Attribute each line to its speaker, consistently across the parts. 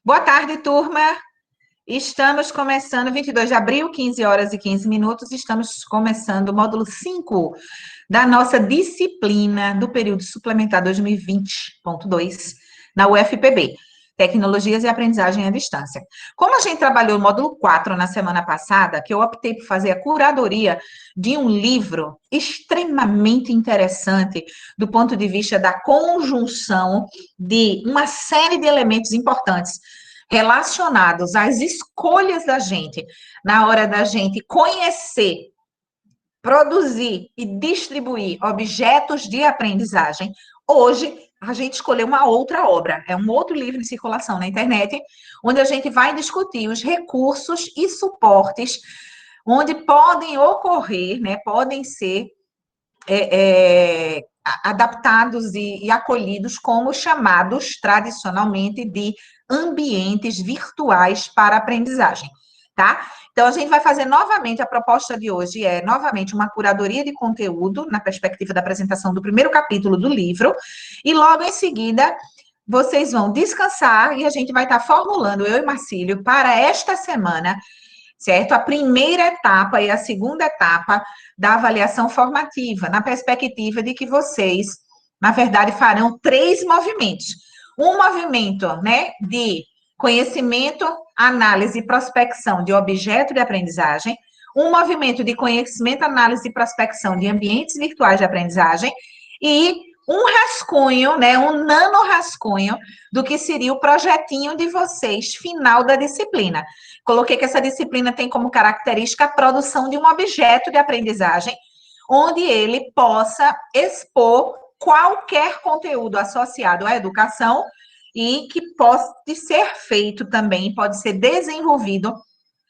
Speaker 1: Boa tarde, turma. Estamos começando, 22 de abril, 15 horas e 15 minutos, estamos começando o módulo 5 da nossa disciplina do período suplementar 2020.2 na UFPB, Tecnologias e Aprendizagem à Distância. Como a gente trabalhou o módulo 4 na semana passada, que eu optei por fazer a curadoria de um livro extremamente interessante do ponto de vista da conjunção de uma série de elementos importantes relacionados às escolhas da gente, na hora da gente conhecer, produzir e distribuir objetos de aprendizagem. Hoje, a gente escolheu uma outra obra, é um outro livro em circulação na internet, onde a gente vai discutir os recursos e suportes onde podem ocorrer, né, podem ser adaptados e acolhidos como chamados tradicionalmente de ambientes virtuais para aprendizagem, tá? Então, a gente vai fazer novamente, a proposta de hoje é, novamente, uma curadoria de conteúdo, na perspectiva da apresentação do primeiro capítulo do livro, e logo em seguida, vocês vão descansar e a gente vai estar formulando, eu e Marcílio, para esta semana, certo? A primeira etapa e a segunda etapa da avaliação formativa, na perspectiva de que vocês, na verdade, farão 3 movimentos. Um movimento, né, de conhecimento, análise e prospecção de objeto de aprendizagem, um movimento de conhecimento, análise e prospecção de ambientes virtuais de aprendizagem e um rascunho, né, um nano-rascunho do que seria o projetinho de vocês final da disciplina. Coloquei que essa disciplina tem como característica a produção de um objeto de aprendizagem, onde ele possa expor qualquer conteúdo associado à educação e que pode ser feito também, pode ser desenvolvido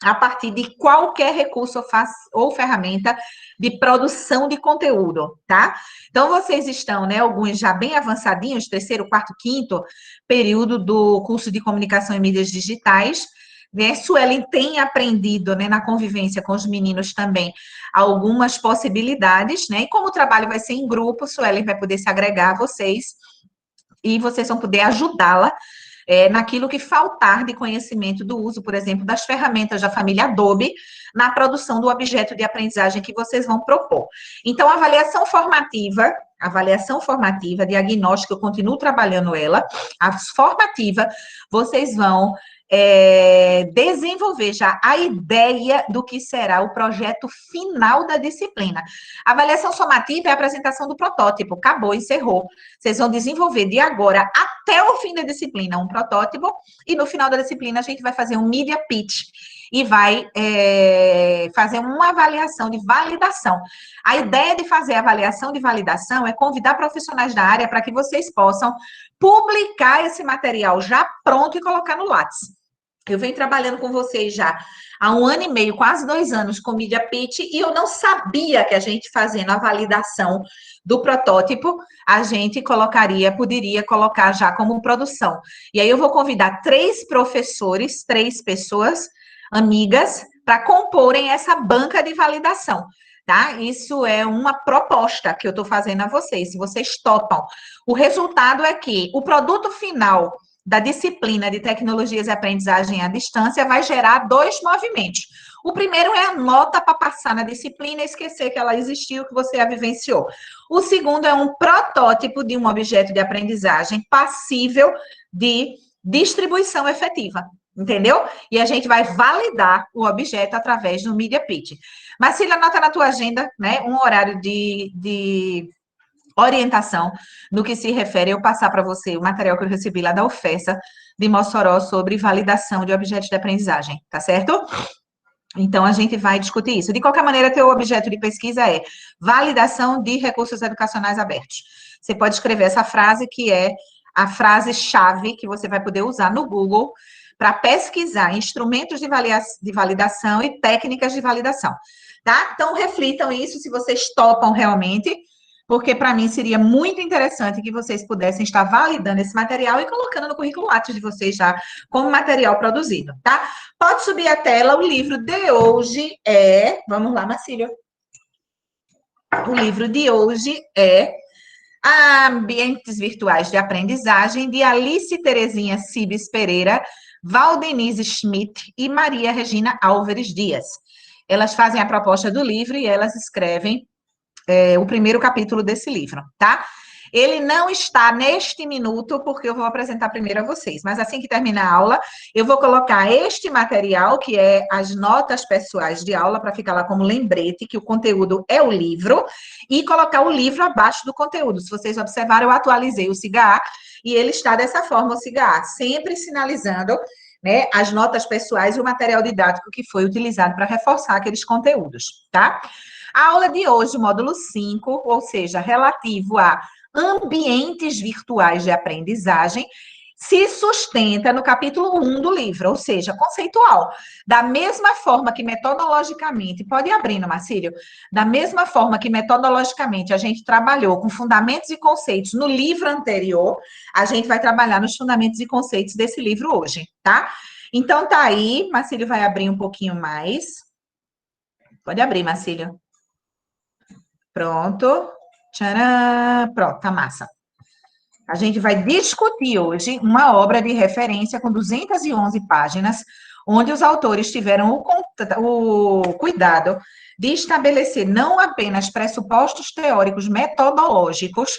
Speaker 1: a partir de qualquer recurso ou ferramenta de produção de conteúdo, tá? Então, vocês estão, né, alguns já bem avançadinhos, terceiro, quarto, quinto período do curso de Comunicação e Mídias Digitais, né? Suelen tem aprendido, né, na convivência com os meninos também, algumas possibilidades, né? E como o trabalho vai ser em grupo, Suelen vai poder se agregar a vocês e vocês vão poder ajudá-la naquilo que faltar de conhecimento do uso, por exemplo, das ferramentas da família Adobe na produção do objeto de aprendizagem que vocês vão propor. Então, avaliação formativa, diagnóstica, eu continuo trabalhando ela, a formativa, vocês vão desenvolver já a ideia do que será o projeto final da disciplina. A avaliação somativa é a apresentação do protótipo, acabou, encerrou. Vocês vão desenvolver de agora até o fim da disciplina um protótipo, e no final da disciplina a gente vai fazer um media pitch e vai fazer uma avaliação de validação. A ideia de fazer a avaliação de validação é convidar profissionais da área para que vocês possam publicar esse material já pronto e colocar no Lattes. Eu venho trabalhando com vocês já há 1 ano e meio, quase 2 anos, com Media Pitch, e eu não sabia que a gente fazendo a validação do protótipo, a gente poderia colocar já como produção. E aí eu vou convidar 3 professores, 3 pessoas, amigas, para comporem essa banca de validação, tá? Isso é uma proposta que eu estou fazendo a vocês, se vocês topam. O resultado é que o produto final da disciplina de Tecnologias e Aprendizagem à Distância vai gerar 2 movimentos. O primeiro é a nota para passar na disciplina e esquecer que ela existiu, que você a vivenciou. O segundo é um protótipo de um objeto de aprendizagem passível de distribuição efetiva, entendeu? E a gente vai validar o objeto através do Media Pitch. Marcília, anota na tua agenda, né, um horário de orientação no que se refere eu passar para você o material que eu recebi lá da UFESA de Mossoró sobre validação de objetos de aprendizagem, tá certo? Então, a gente vai discutir isso. De qualquer maneira, teu objeto de pesquisa é validação de recursos educacionais abertos. Você pode escrever essa frase, que é a frase-chave que você vai poder usar no Google para pesquisar instrumentos de validação e técnicas de validação, tá? Então, reflitam isso, se vocês topam realmente, porque para mim seria muito interessante que vocês pudessem estar validando esse material e colocando no currículo Lattes de vocês já como material produzido, tá? Pode subir a tela, o livro de hoje é... Vamos lá, Marcílio. O livro de hoje é Ambientes Virtuais de Aprendizagem, de Alice Terezinha Cibes Pereira, Valdenise Schmidt e Maria Regina Álvares Dias. Elas fazem a proposta do livro e elas escrevem o primeiro capítulo desse livro, tá? Ele não está neste minuto, porque eu vou apresentar primeiro a vocês, mas assim que terminar a aula, eu vou colocar este material, que é as notas pessoais de aula, para ficar lá como lembrete, que o conteúdo é o livro, e colocar o livro abaixo do conteúdo. Se vocês observaram, eu atualizei o SIGA, e ele está dessa forma, o SIGA, sempre sinalizando, né, as notas pessoais e o material didático que foi utilizado para reforçar aqueles conteúdos, tá? A aula de hoje, módulo 5, ou seja, relativo a ambientes virtuais de aprendizagem, se sustenta no capítulo 1 do livro, ou seja, conceitual. Da mesma forma que metodologicamente, pode ir abrindo, Marcílio, da mesma forma que metodologicamente a gente trabalhou com fundamentos e conceitos no livro anterior, a gente vai trabalhar nos fundamentos e conceitos desse livro hoje, tá? Então, tá aí, Marcílio vai abrir um pouquinho mais. Pode abrir, Marcílio. Pronto. Tcharam! Pronto, tá massa. A gente vai discutir hoje uma obra de referência com 211 páginas, onde os autores tiveram o cuidado de estabelecer não apenas pressupostos teóricos metodológicos,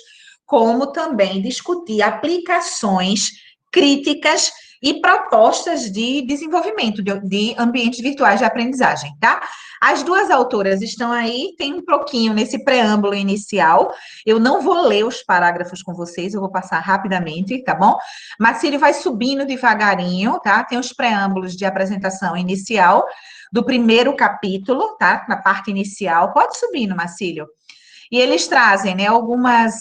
Speaker 1: como também discutir aplicações críticas e propostas de desenvolvimento de ambientes virtuais de aprendizagem, tá? As duas autoras estão aí, tem um pouquinho nesse preâmbulo inicial. Eu não vou ler os parágrafos com vocês, eu vou passar rapidamente, tá bom? Marcílio vai subindo devagarinho, tá? Tem os preâmbulos de apresentação inicial do primeiro capítulo, tá? Na parte inicial. Pode subir, Marcílio. E eles trazem, né, algumas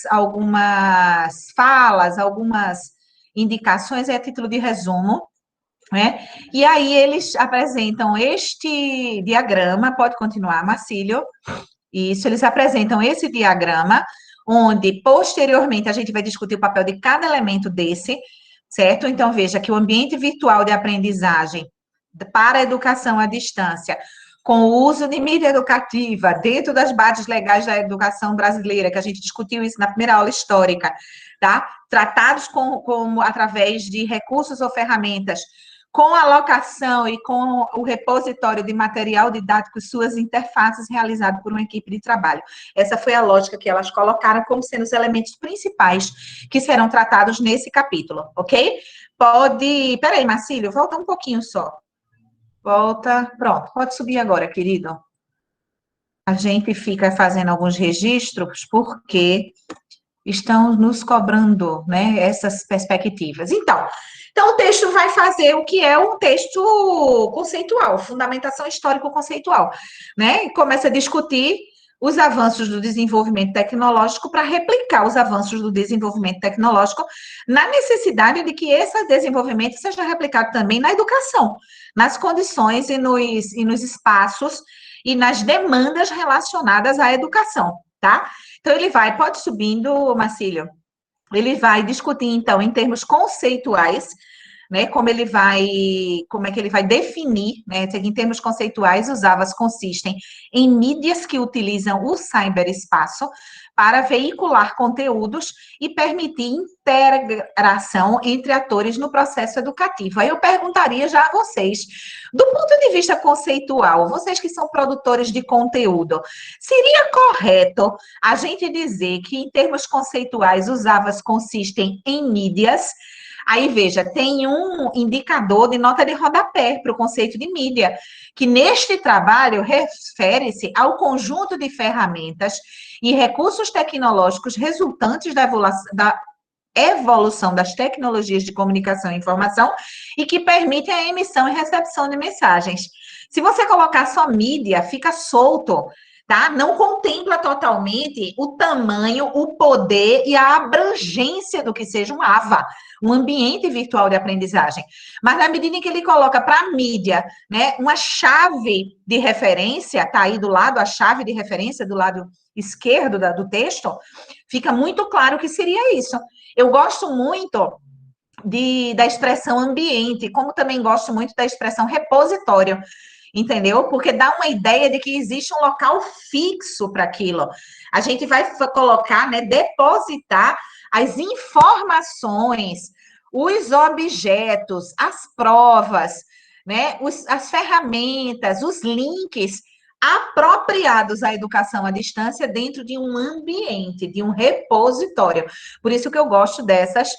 Speaker 1: falas, algumas indicações a título de resumo, né? E aí eles apresentam este diagrama, pode continuar, Marcílio. Isso, eles apresentam esse diagrama, onde posteriormente a gente vai discutir o papel de cada elemento desse, certo? Então, veja que o ambiente virtual de aprendizagem para a educação à distância, com o uso de mídia educativa dentro das bases legais da educação brasileira, que a gente discutiu isso na primeira aula histórica, tá? Tratados como através de recursos ou ferramentas com a alocação e com o repositório de material didático e suas interfaces realizado por uma equipe de trabalho. Essa foi a lógica que elas colocaram como sendo os elementos principais que serão tratados nesse capítulo, ok? Peraí, Marcílio, volta um pouquinho só. Volta, pronto, pode subir agora, querido. A gente fica fazendo alguns registros porque estão nos cobrando, né, essas perspectivas. Então, o texto vai fazer o que é um texto conceitual, fundamentação histórico-conceitual, né? E começa a discutir os avanços do desenvolvimento tecnológico para replicar os avanços do desenvolvimento tecnológico na necessidade de que esse desenvolvimento seja replicado também na educação, nas condições e nos espaços e nas demandas relacionadas à educação, tá? Então, ele vai, pode subindo, Marcílio, ele vai discutir, então, em termos conceituais, né, como é que ele vai definir, né, em termos conceituais, os AVAs consistem em mídias que utilizam o cyberespaço para veicular conteúdos e permitir integração entre atores no processo educativo. Aí eu perguntaria já a vocês, do ponto de vista conceitual, vocês que são produtores de conteúdo, seria correto a gente dizer que, em termos conceituais, os AVAs consistem em mídias? Aí, veja, tem um indicador de nota de rodapé para o conceito de mídia, que neste trabalho refere-se ao conjunto de ferramentas e recursos tecnológicos resultantes da evolução das tecnologias de comunicação e informação e que permitem a emissão e recepção de mensagens. Se você colocar só mídia, fica solto, tá? Não contempla totalmente o tamanho, o poder e a abrangência do que seja um AVA, um ambiente virtual de aprendizagem. Mas na medida em que ele coloca para a mídia, né, uma chave de referência, tá aí do lado, a chave de referência do lado esquerdo do texto, fica muito claro que seria isso. Eu gosto muito da expressão ambiente, como também gosto muito da expressão repositório, entendeu? Porque dá uma ideia de que existe um local fixo para aquilo. A gente vai colocar, né, depositar as informações, os objetos, as provas, né, as ferramentas, os links apropriados à educação à distância dentro de um ambiente, de um repositório. Por isso que eu gosto dessas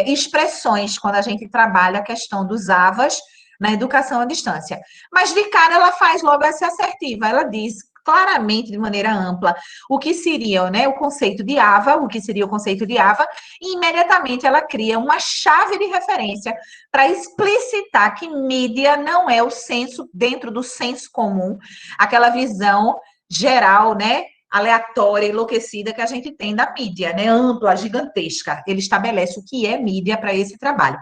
Speaker 1: expressões quando a gente trabalha a questão dos AVAs na educação à distância. Mas de cara ela faz logo essa assertiva, ela diz claramente, de maneira ampla, o que seria, né, o conceito de AVA, o que seria o conceito de AVA, e imediatamente ela cria uma chave de referência para explicitar que mídia não é o senso, dentro do senso comum, aquela visão geral, né, aleatória, enlouquecida que a gente tem da mídia, né, ampla, gigantesca. Ele estabelece o que é mídia para esse trabalho.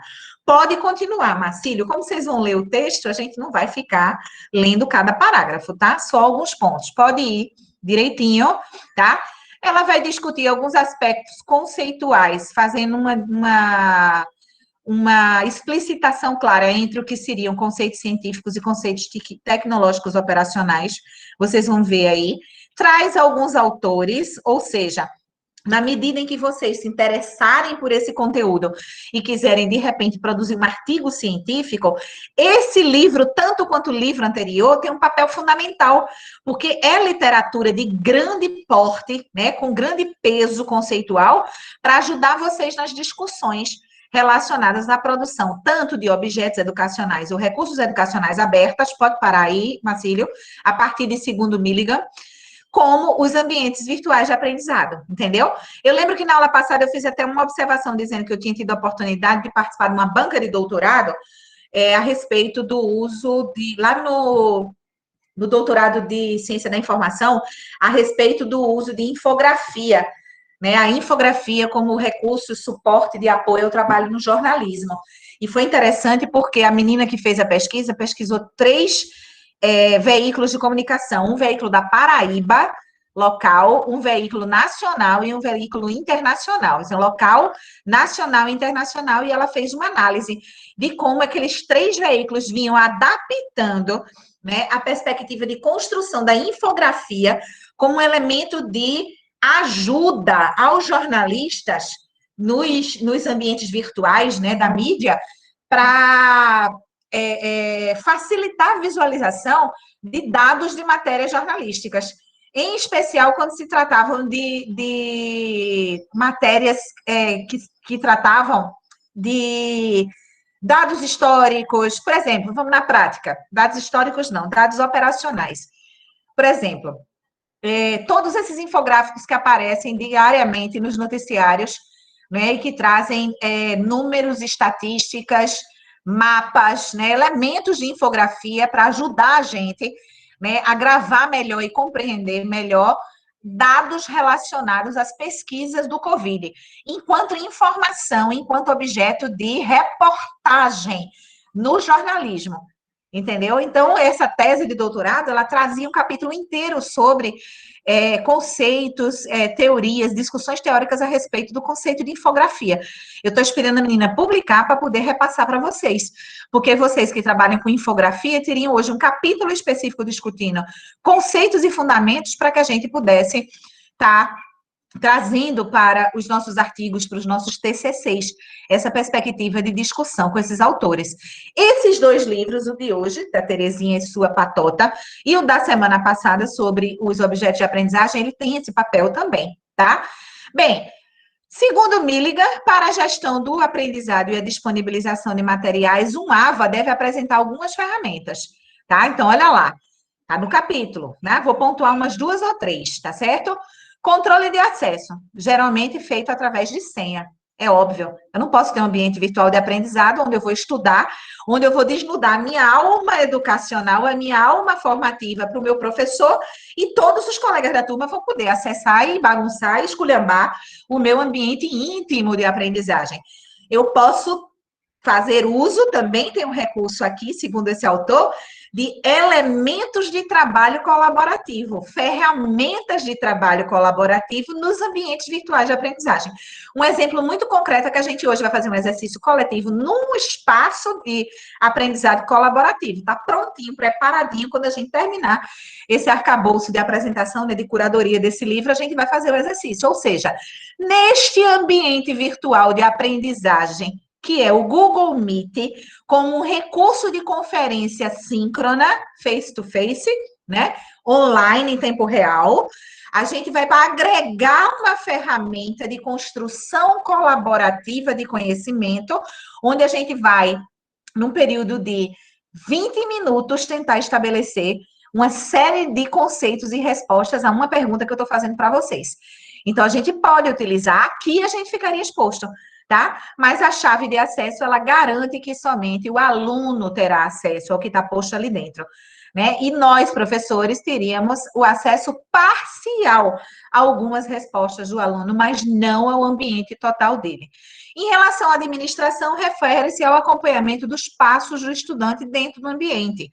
Speaker 1: Pode continuar, Marcílio. Como vocês vão ler o texto, a gente não vai ficar lendo cada parágrafo, tá? Só alguns pontos. Pode ir direitinho, tá? Ela vai discutir alguns aspectos conceituais, fazendo uma explicitação clara entre o que seriam conceitos científicos e conceitos tecnológicos operacionais. Vocês vão ver aí. Traz alguns autores, ou seja, na medida em que vocês se interessarem por esse conteúdo e quiserem, de repente, produzir um artigo científico, esse livro, tanto quanto o livro anterior, tem um papel fundamental, porque é literatura de grande porte, né, com grande peso conceitual, para ajudar vocês nas discussões relacionadas à produção, tanto de objetos educacionais ou recursos educacionais abertos, pode parar aí, Marcílio, a partir de segundo Milligan, como os ambientes virtuais de aprendizado, entendeu? Eu lembro que na aula passada eu fiz até uma observação dizendo que eu tinha tido a oportunidade de participar de uma banca de doutorado a respeito do uso de, lá no doutorado de ciência da informação, a respeito do uso de infografia, né? A infografia como recurso, suporte de apoio ao trabalho no jornalismo. E foi interessante porque a menina que fez a pesquisa pesquisou 3 veículos de comunicação, um veículo da Paraíba, local, um veículo nacional e um veículo internacional. Então, local, nacional e internacional, e ela fez uma análise de como aqueles 3 veículos vinham adaptando, né, a perspectiva de construção da infografia como um elemento de ajuda aos jornalistas nos ambientes virtuais, né, da mídia, para facilitar a visualização de dados de matérias jornalísticas, em especial quando se tratavam de matérias que tratavam de dados históricos, por exemplo, vamos na prática, dados históricos não, dados operacionais. Por exemplo, todos esses infográficos que aparecem diariamente nos noticiários, né, e que trazem números, estatísticas, mapas, né, elementos de infografia para ajudar a gente, né, a gravar melhor e compreender melhor dados relacionados às pesquisas do Covid, enquanto informação, enquanto objeto de reportagem no jornalismo. Entendeu? Então, essa tese de doutorado, ela trazia um capítulo inteiro sobre conceitos, teorias, discussões teóricas a respeito do conceito de infografia. Eu estou esperando a menina publicar para poder repassar para vocês, porque vocês que trabalham com infografia teriam hoje um capítulo específico discutindo conceitos e fundamentos para que a gente pudesse estar trazendo para os nossos artigos, para os nossos TCCs, essa perspectiva de discussão com esses autores. Esses 2 livros, o de hoje, da Terezinha e sua patota, e o da semana passada, sobre os objetos de aprendizagem, ele tem esse papel também, tá? Bem, segundo Milligan, para a gestão do aprendizado e a disponibilização de materiais, um AVA deve apresentar algumas ferramentas, tá? Então, olha lá, tá no capítulo, né? Vou pontuar umas 2 ou 3, tá certo? Controle de acesso, geralmente feito através de senha. É óbvio, eu não posso ter um ambiente virtual de aprendizado onde eu vou estudar, onde eu vou desnudar a minha alma educacional, a minha alma formativa para o meu professor, e todos os colegas da turma vão poder acessar e bagunçar e esculhambar o meu ambiente íntimo de aprendizagem. Eu posso fazer uso, também tem um recurso aqui, segundo esse autor, de elementos de trabalho colaborativo, ferramentas de trabalho colaborativo nos ambientes virtuais de aprendizagem. Um exemplo muito concreto é que a gente hoje vai fazer um exercício coletivo num espaço de aprendizado colaborativo. Está prontinho, preparadinho, quando a gente terminar esse arcabouço de apresentação, né, de curadoria desse livro, a gente vai fazer o exercício. Ou seja, neste ambiente virtual de aprendizagem que é o Google Meet, como um recurso de conferência síncrona, face-to-face, né? Online em tempo real. A gente vai para agregar uma ferramenta de construção colaborativa de conhecimento, onde a gente vai, num período de 20 minutos, tentar estabelecer uma série de conceitos e respostas a uma pergunta que eu estou fazendo para vocês. Então, a gente pode utilizar, aqui a gente ficaria exposto, tá? Mas a chave de acesso, ela garante que somente o aluno terá acesso ao que está posto ali dentro, né? E nós, professores, teríamos o acesso parcial a algumas respostas do aluno, mas não ao ambiente total dele. Em relação à administração, refere-se ao acompanhamento dos passos do estudante dentro do ambiente.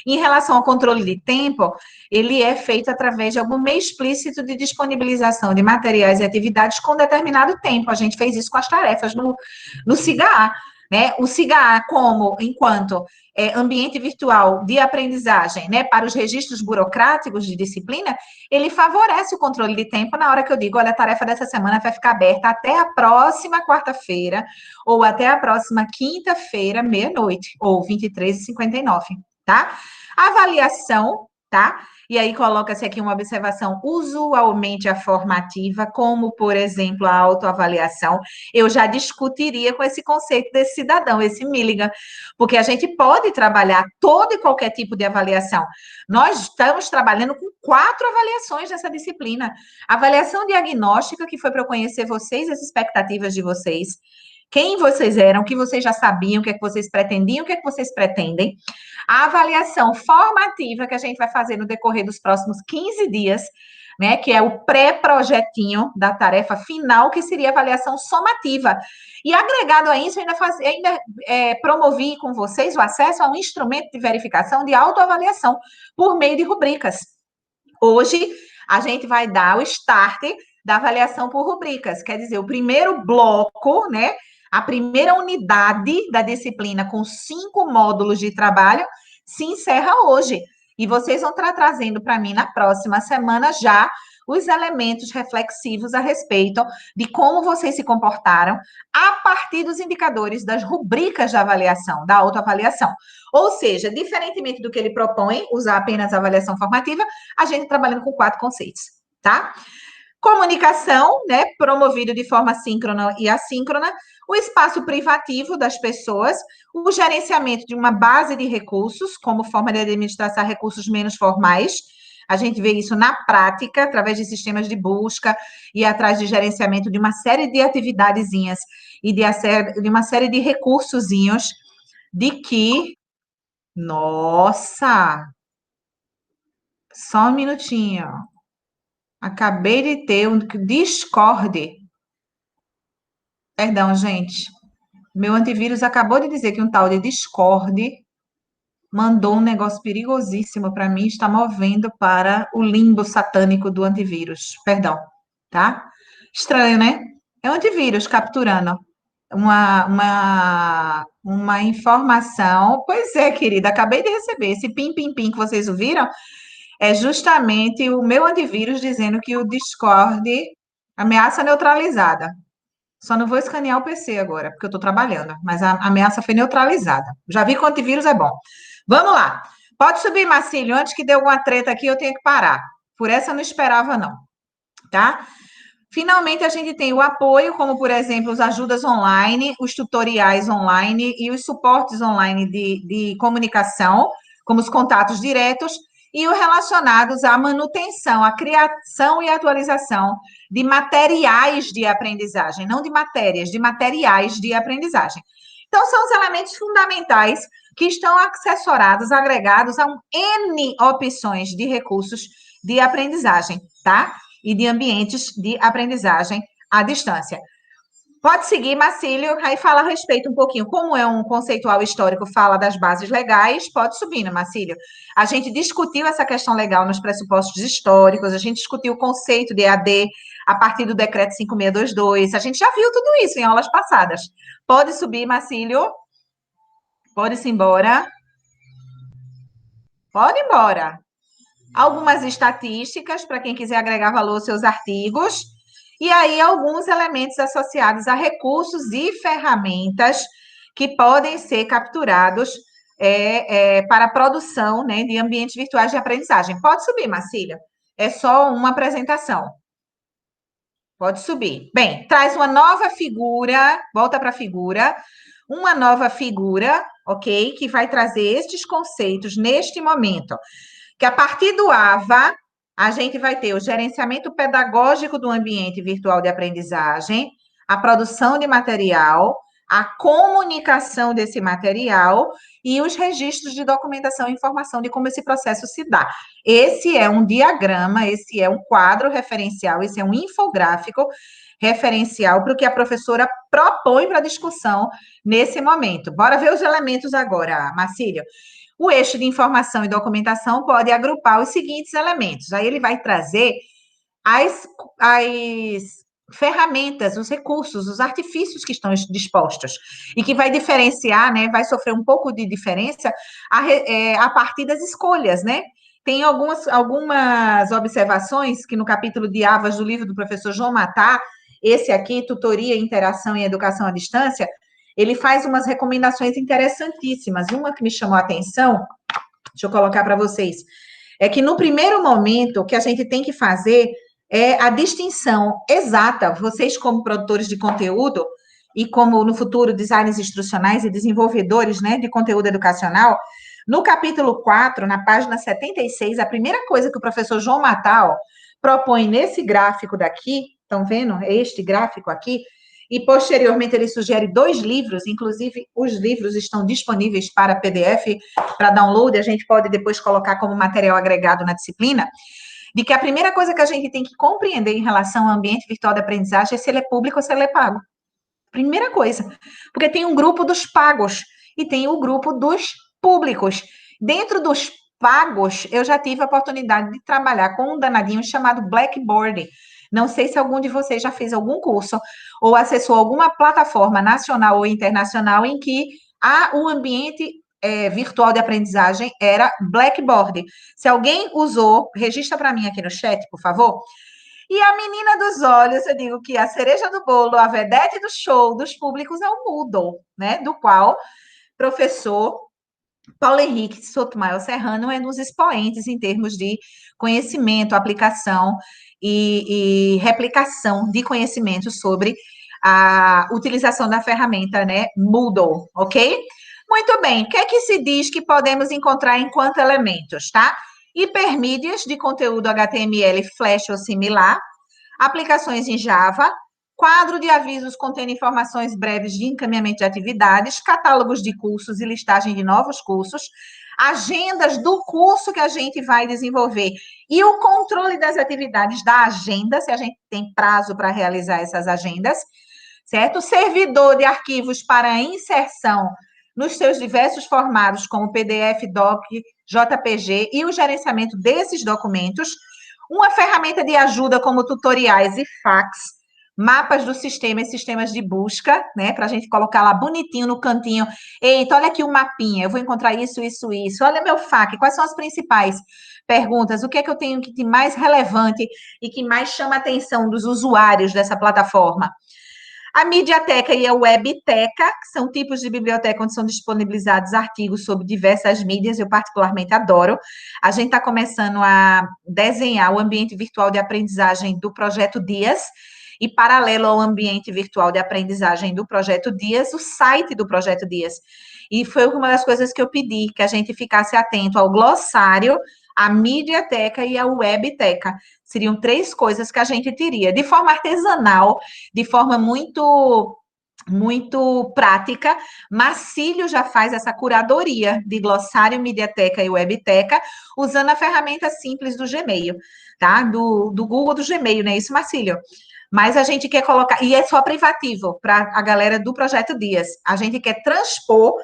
Speaker 1: Em relação ao controle de tempo, ele é feito através de algum meio explícito de disponibilização de materiais e atividades com determinado tempo. A gente fez isso com as tarefas no SIGA, né? O SIGA, como enquanto ambiente virtual de aprendizagem, né, para os registros burocráticos de disciplina, ele favorece o controle de tempo na hora que eu digo, olha, a tarefa dessa semana vai ficar aberta até a próxima quarta-feira, ou até a próxima quinta-feira, meia-noite, ou 23h59, tá? Avaliação, tá? E aí coloca-se aqui uma observação usualmente afirmativa, como, por exemplo, a autoavaliação. Eu já discutiria com esse conceito desse cidadão, esse Milligan, porque a gente pode trabalhar todo e qualquer tipo de avaliação. Nós estamos trabalhando com 4 avaliações dessa disciplina. Avaliação diagnóstica, que foi para eu conhecer vocês, as expectativas de vocês, quem vocês eram, o que vocês já sabiam, o que é que vocês pretendiam, o que é que vocês pretendem. A avaliação formativa que a gente vai fazer no decorrer dos próximos 15 dias, né, que é o pré-projetinho da tarefa final, que seria a avaliação somativa. E agregado a isso, ainda promovi com vocês o acesso a um instrumento de verificação de autoavaliação por meio de rubricas. Hoje, a gente vai dar o start da avaliação por rubricas, quer dizer, o primeiro bloco, né, a primeira unidade da disciplina com 5 módulos de trabalho se encerra hoje. E vocês vão estar trazendo para mim na próxima semana já os elementos reflexivos a respeito de como vocês se comportaram a partir dos indicadores das rubricas de avaliação, da autoavaliação. Ou seja, diferentemente do que ele propõe, usar apenas a avaliação formativa, a gente trabalhando com 4 conceitos, tá? Comunicação, né, promovido de forma síncrona e assíncrona, o espaço privativo das pessoas, o gerenciamento de uma base de recursos, como forma de administrar recursos menos formais. A gente vê isso na prática, através de sistemas de busca e atrás de gerenciamento de uma série de atividadezinhas e de uma série de recursozinhos de que... Nossa! Só um minutinho. Acabei de ter um Discord. Perdão, gente. Meu antivírus acabou de dizer que um tal de Discord mandou um negócio perigosíssimo para mim, está movendo para o limbo satânico do antivírus. Perdão, tá? Estranho, né? É um antivírus capturando uma informação. Pois é, querida, acabei de receber esse pim-pim-pim que vocês ouviram. É justamente o meu antivírus dizendo que o Discord ameaça neutralizada. Só não vou escanear o PC agora, porque eu estou trabalhando, mas a ameaça foi neutralizada. Já vi que o antivírus é bom. Vamos lá. Pode subir, Marcílio. Antes que dê alguma treta aqui, eu tenho que parar. Por essa eu não esperava, não. Tá? Finalmente, a gente tem o apoio, como, por exemplo, as ajudas online, os tutoriais online e os suportes online de comunicação, como os contatos diretos, e os relacionados à manutenção, à criação e atualização de materiais de aprendizagem, não de matérias, de materiais de aprendizagem. Então, são os elementos fundamentais que estão assessorados, agregados a um N opções de recursos de aprendizagem, tá? E de ambientes de aprendizagem à distância. Pode seguir, Marcílio, aí fala a respeito um pouquinho. Como é um conceitual histórico, fala das bases legais, pode subir, né, Marcílio? A gente discutiu essa questão legal nos pressupostos históricos, a gente discutiu o conceito de EAD a partir do decreto 5622, a gente já viu tudo isso em aulas passadas. Pode subir, Marcílio? Pode-se embora? Pode ir embora. Algumas estatísticas, para quem quiser agregar valor aos seus artigos, e aí alguns elementos associados a recursos e ferramentas que podem ser capturados para a produção, né, de ambientes virtuais de aprendizagem. Pode subir, Marcília. É só uma apresentação. Pode subir. Bem, traz uma nova figura, volta para a figura, uma nova figura, ok? Que vai trazer estes conceitos neste momento. Que a partir do AVA, a gente vai ter o gerenciamento pedagógico do ambiente virtual de aprendizagem, a produção de material, a comunicação desse material e os registros de documentação e informação de como esse processo se dá. Esse é um diagrama, esse é um quadro referencial, esse é um infográfico referencial para o que a professora propõe para discussão nesse momento. Bora ver os elementos agora, Marcílio. O eixo de informação e documentação pode agrupar os seguintes elementos. Aí ele vai trazer as ferramentas, os recursos, os artifícios que estão dispostos e que vai diferenciar, né? Vai sofrer um pouco de diferença a partir das escolhas, né? Tem algumas observações que no capítulo de AVAs do livro do professor João Matar, esse aqui, Tutoria, Interação e Educação à Distância, ele faz umas recomendações interessantíssimas. Uma que me chamou a atenção, deixa eu colocar para vocês, é que no primeiro momento o que a gente tem que fazer é a distinção exata, vocês como produtores de conteúdo e como no futuro designers instrucionais e desenvolvedores, né, de conteúdo educacional, no capítulo 4, na página 76, a primeira coisa que o professor João Matal propõe nesse gráfico daqui, estão vendo? Este gráfico aqui, e posteriormente ele sugere 2 livros, inclusive os livros estão disponíveis para PDF, para download, a gente pode depois colocar como material agregado na disciplina, de que a primeira coisa que a gente tem que compreender em relação ao ambiente virtual de aprendizagem é se ele é público ou se ele é pago. Primeira coisa, porque tem um grupo dos pagos e tem o grupo dos públicos. Dentro dos pagos, eu já tive a oportunidade de trabalhar com um danadinho chamado Blackboard. Não sei se algum de vocês já fez algum curso ou acessou alguma plataforma nacional ou internacional em que o ambiente virtual de aprendizagem era Blackboard. Se alguém usou, registra para mim aqui no chat, por favor. E a menina dos olhos, eu digo que a cereja do bolo, a vedete do show dos públicos é o Moodle, né? Do qual professor Paulo Henrique Sotomayor Serrano é um dos expoentes em termos de conhecimento, aplicação e replicação de conhecimento sobre a utilização da ferramenta, né, Moodle, ok? Muito bem, o que é que se diz que podemos encontrar enquanto elementos, tá? Hipermídias de conteúdo HTML, Flash ou similar, aplicações em Java, quadro de avisos contendo informações breves de encaminhamento de atividades, catálogos de cursos e listagem de novos cursos, agendas do curso que a gente vai desenvolver e o controle das atividades da agenda, se a gente tem prazo para realizar essas agendas, certo? Servidor de arquivos para inserção nos seus diversos formatos, como PDF, Doc, JPG e o gerenciamento desses documentos, uma ferramenta de ajuda como tutoriais e fax, mapas do sistema e sistemas de busca, né, para a gente colocar lá bonitinho no cantinho. Eita, olha aqui o mapinha, eu vou encontrar isso, isso, isso. Olha meu FAQ, quais são as principais perguntas? O que é que eu tenho de mais relevante e que mais chama a atenção dos usuários dessa plataforma? A Mediateca e a Webteca, que são tipos de biblioteca onde são disponibilizados artigos sobre diversas mídias, eu particularmente adoro. A gente está começando a desenhar o ambiente virtual de aprendizagem do Projeto Dias, e paralelo ao ambiente virtual de aprendizagem do Projeto Dias, o site do Projeto Dias. E foi uma das coisas que eu pedi, que a gente ficasse atento ao glossário, à Mediateca e à Webteca. Seriam 3 coisas que a gente teria, de forma artesanal, de forma muito prática. Marcílio já faz essa curadoria de glossário, Mediateca e Webteca, usando a ferramenta simples do Gmail, tá? Do Google do Gmail, não é isso, Marcílio? Mas a gente quer colocar, e é só privativo para a galera do Projeto Dias. A gente quer transpor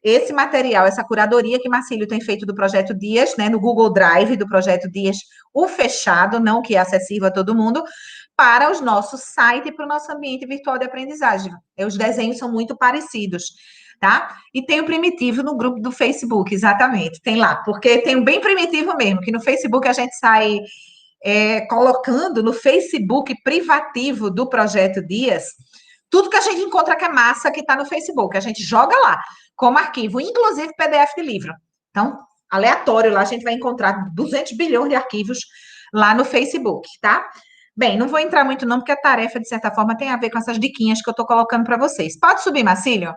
Speaker 1: esse material, essa curadoria que Marcílio tem feito do Projeto Dias, né, no Google Drive do Projeto Dias, o fechado, não que é acessível a todo mundo, para os nossos sites e para o nosso ambiente virtual de aprendizagem. Os desenhos são muito parecidos, tá? E tem o primitivo no grupo do Facebook, exatamente, tem lá, porque tem o bem primitivo mesmo, que no Facebook a gente sai colocando no Facebook privativo do Projeto Dias Tudo que a gente encontra que é massa, que está no Facebook, a gente joga lá, como arquivo, inclusive PDF de livro. Então, aleatório, lá a gente vai encontrar 200 bilhões de arquivos lá no Facebook, tá? Bem, não vou entrar muito não, porque a tarefa, de certa forma, tem a ver com essas diquinhas que eu estou colocando para vocês. Pode subir, Marcílio?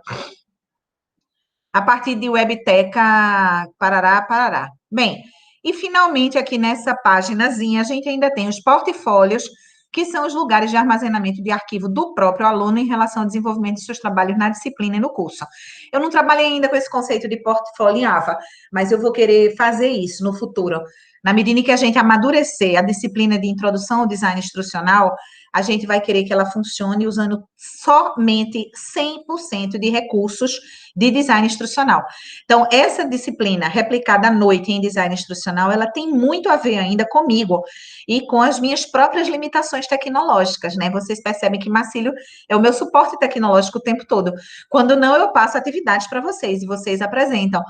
Speaker 1: A partir de Webteca, parará, parará. Bem, e finalmente aqui nessa paginazinha, a gente ainda tem os portfólios, que são os lugares de armazenamento de arquivo do próprio aluno em relação ao desenvolvimento de seus trabalhos na disciplina e no curso. Eu não trabalhei ainda com esse conceito de portfólio em AVA, mas eu vou querer fazer isso no futuro. Na medida em que a gente amadurecer a disciplina de introdução ao design instrucional, a gente vai querer que ela funcione usando somente 100% de recursos de design instrucional. Então, essa disciplina replicada à noite em design instrucional, ela tem muito a ver ainda comigo e com as minhas próprias limitações tecnológicas, né? Vocês percebem que Marcílio é o meu suporte tecnológico o tempo todo. Quando não, eu passo atividades para vocês e vocês apresentam,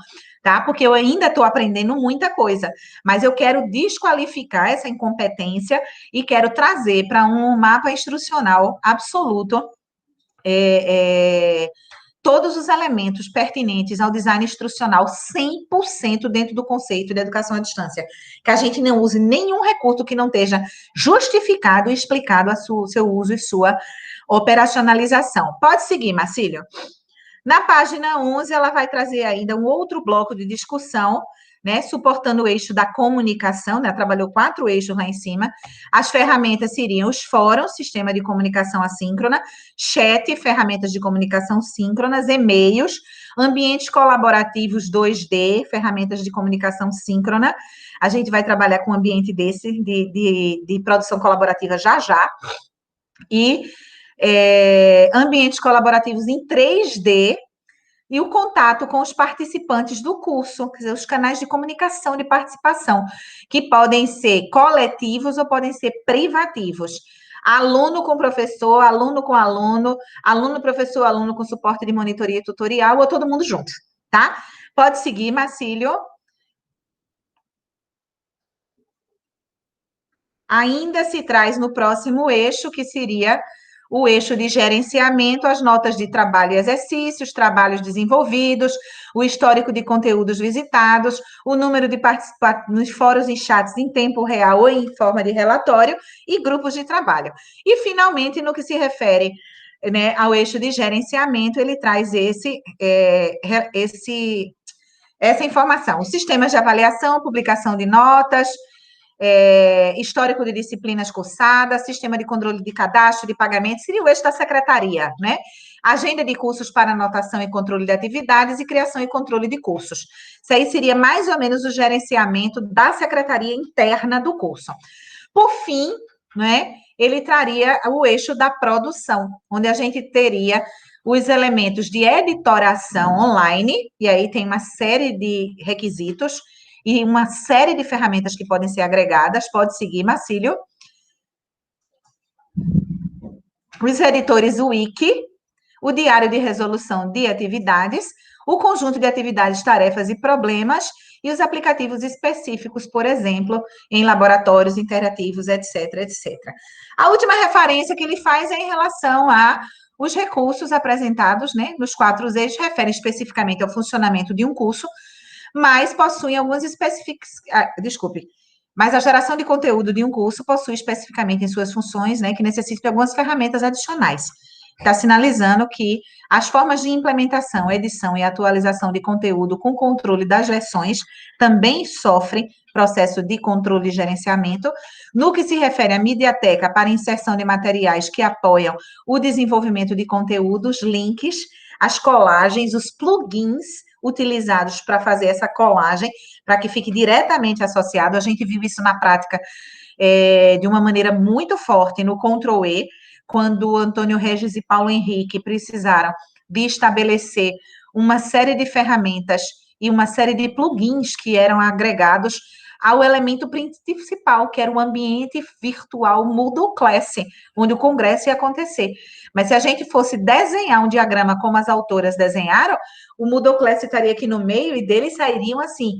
Speaker 1: tá? Porque eu ainda estou aprendendo muita coisa, mas eu quero desqualificar essa incompetência e quero trazer para um mapa instrucional absoluto todos os elementos pertinentes ao design instrucional 100% dentro do conceito de educação à distância. Que a gente não use nenhum recurso que não esteja justificado e explicado seu uso e sua operacionalização. Pode seguir, Marcílio. Na página 11, ela vai trazer ainda um outro bloco de discussão, né, suportando o eixo da comunicação, né, trabalhou 4 eixos lá em cima. As ferramentas seriam os fóruns, sistema de comunicação assíncrona, chat, ferramentas de comunicação síncronas, e-mails, ambientes colaborativos 2D, ferramentas de comunicação síncrona. A gente vai trabalhar com um ambiente desse, de produção colaborativa já já. E ambientes colaborativos em 3D, e o contato com os participantes do curso, quer dizer, os canais de comunicação de participação, que podem ser coletivos ou podem ser privativos. Aluno com professor, aluno com aluno, aluno, professor, aluno com suporte de monitoria e tutorial, ou todo mundo junto, tá? Pode seguir, Marcílio. Ainda se traz no próximo eixo, que seria o eixo de gerenciamento, as notas de trabalho e exercícios, trabalhos desenvolvidos, o histórico de conteúdos visitados, o número de participantes nos fóruns e chats em tempo real ou em forma de relatório e grupos de trabalho. E, finalmente, no que se refere, né, ao eixo de gerenciamento, ele traz essa informação. Os sistemas de avaliação, publicação de notas, histórico de disciplinas cursadas, sistema de controle de cadastro, de pagamento, seria o eixo da secretaria, né? Agenda de cursos para anotação e controle de atividades e criação e controle de cursos. Isso aí seria mais ou menos o gerenciamento da secretaria interna do curso. Por fim, né, ele traria o eixo da produção, onde a gente teria os elementos de editoração online, e aí tem uma série de requisitos, e uma série de ferramentas que podem ser agregadas. Pode seguir, Marcílio. Os editores Wiki, o diário de resolução de atividades, o conjunto de atividades, tarefas e problemas, e os aplicativos específicos, por exemplo, em laboratórios interativos, etc, etc. A última referência que ele faz é em relação a os recursos apresentados, né, nos 4 eixos, referem especificamente ao funcionamento de um curso, mas possuem algumas mas a geração de conteúdo de um curso possui especificamente em suas funções, né, que necessitam de algumas ferramentas adicionais. Está sinalizando que as formas de implementação, edição e atualização de conteúdo com controle das versões também sofrem processo de controle e gerenciamento. No que se refere à mediateca para inserção de materiais que apoiam o desenvolvimento de conteúdos, links, as colagens, os plugins utilizados para fazer essa colagem, para que fique diretamente associado. A gente viu isso na prática de uma maneira muito forte no Ctrl+E, quando Antônio Regis e Paulo Henrique precisaram de estabelecer uma série de ferramentas e uma série de plugins que eram agregados ao elemento principal, que era o ambiente virtual Moodle Class, onde o congresso ia acontecer. Mas se a gente fosse desenhar um diagrama como as autoras desenharam, o Moodle Class estaria aqui no meio e dele sairiam, assim,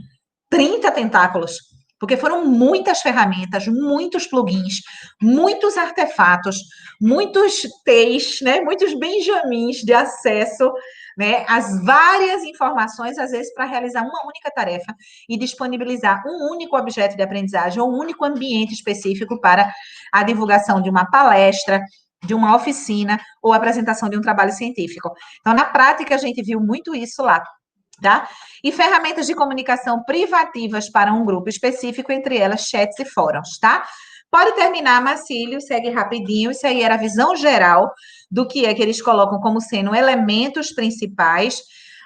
Speaker 1: 30 tentáculos, porque foram muitas ferramentas, muitos plugins, muitos artefatos, muitos T's, né, muitos benjamins de acesso, né, às várias informações, às vezes, para realizar uma única tarefa e disponibilizar um único objeto de aprendizagem ou um único ambiente específico para a divulgação de uma palestra, de uma oficina ou apresentação de um trabalho científico. Então, na prática, a gente viu muito isso lá, tá? E ferramentas de comunicação privativas para um grupo específico, entre elas chats e fóruns, tá? Pode terminar, Marcílio, segue rapidinho. Isso aí era a visão geral do que é que eles colocam como sendo elementos principais.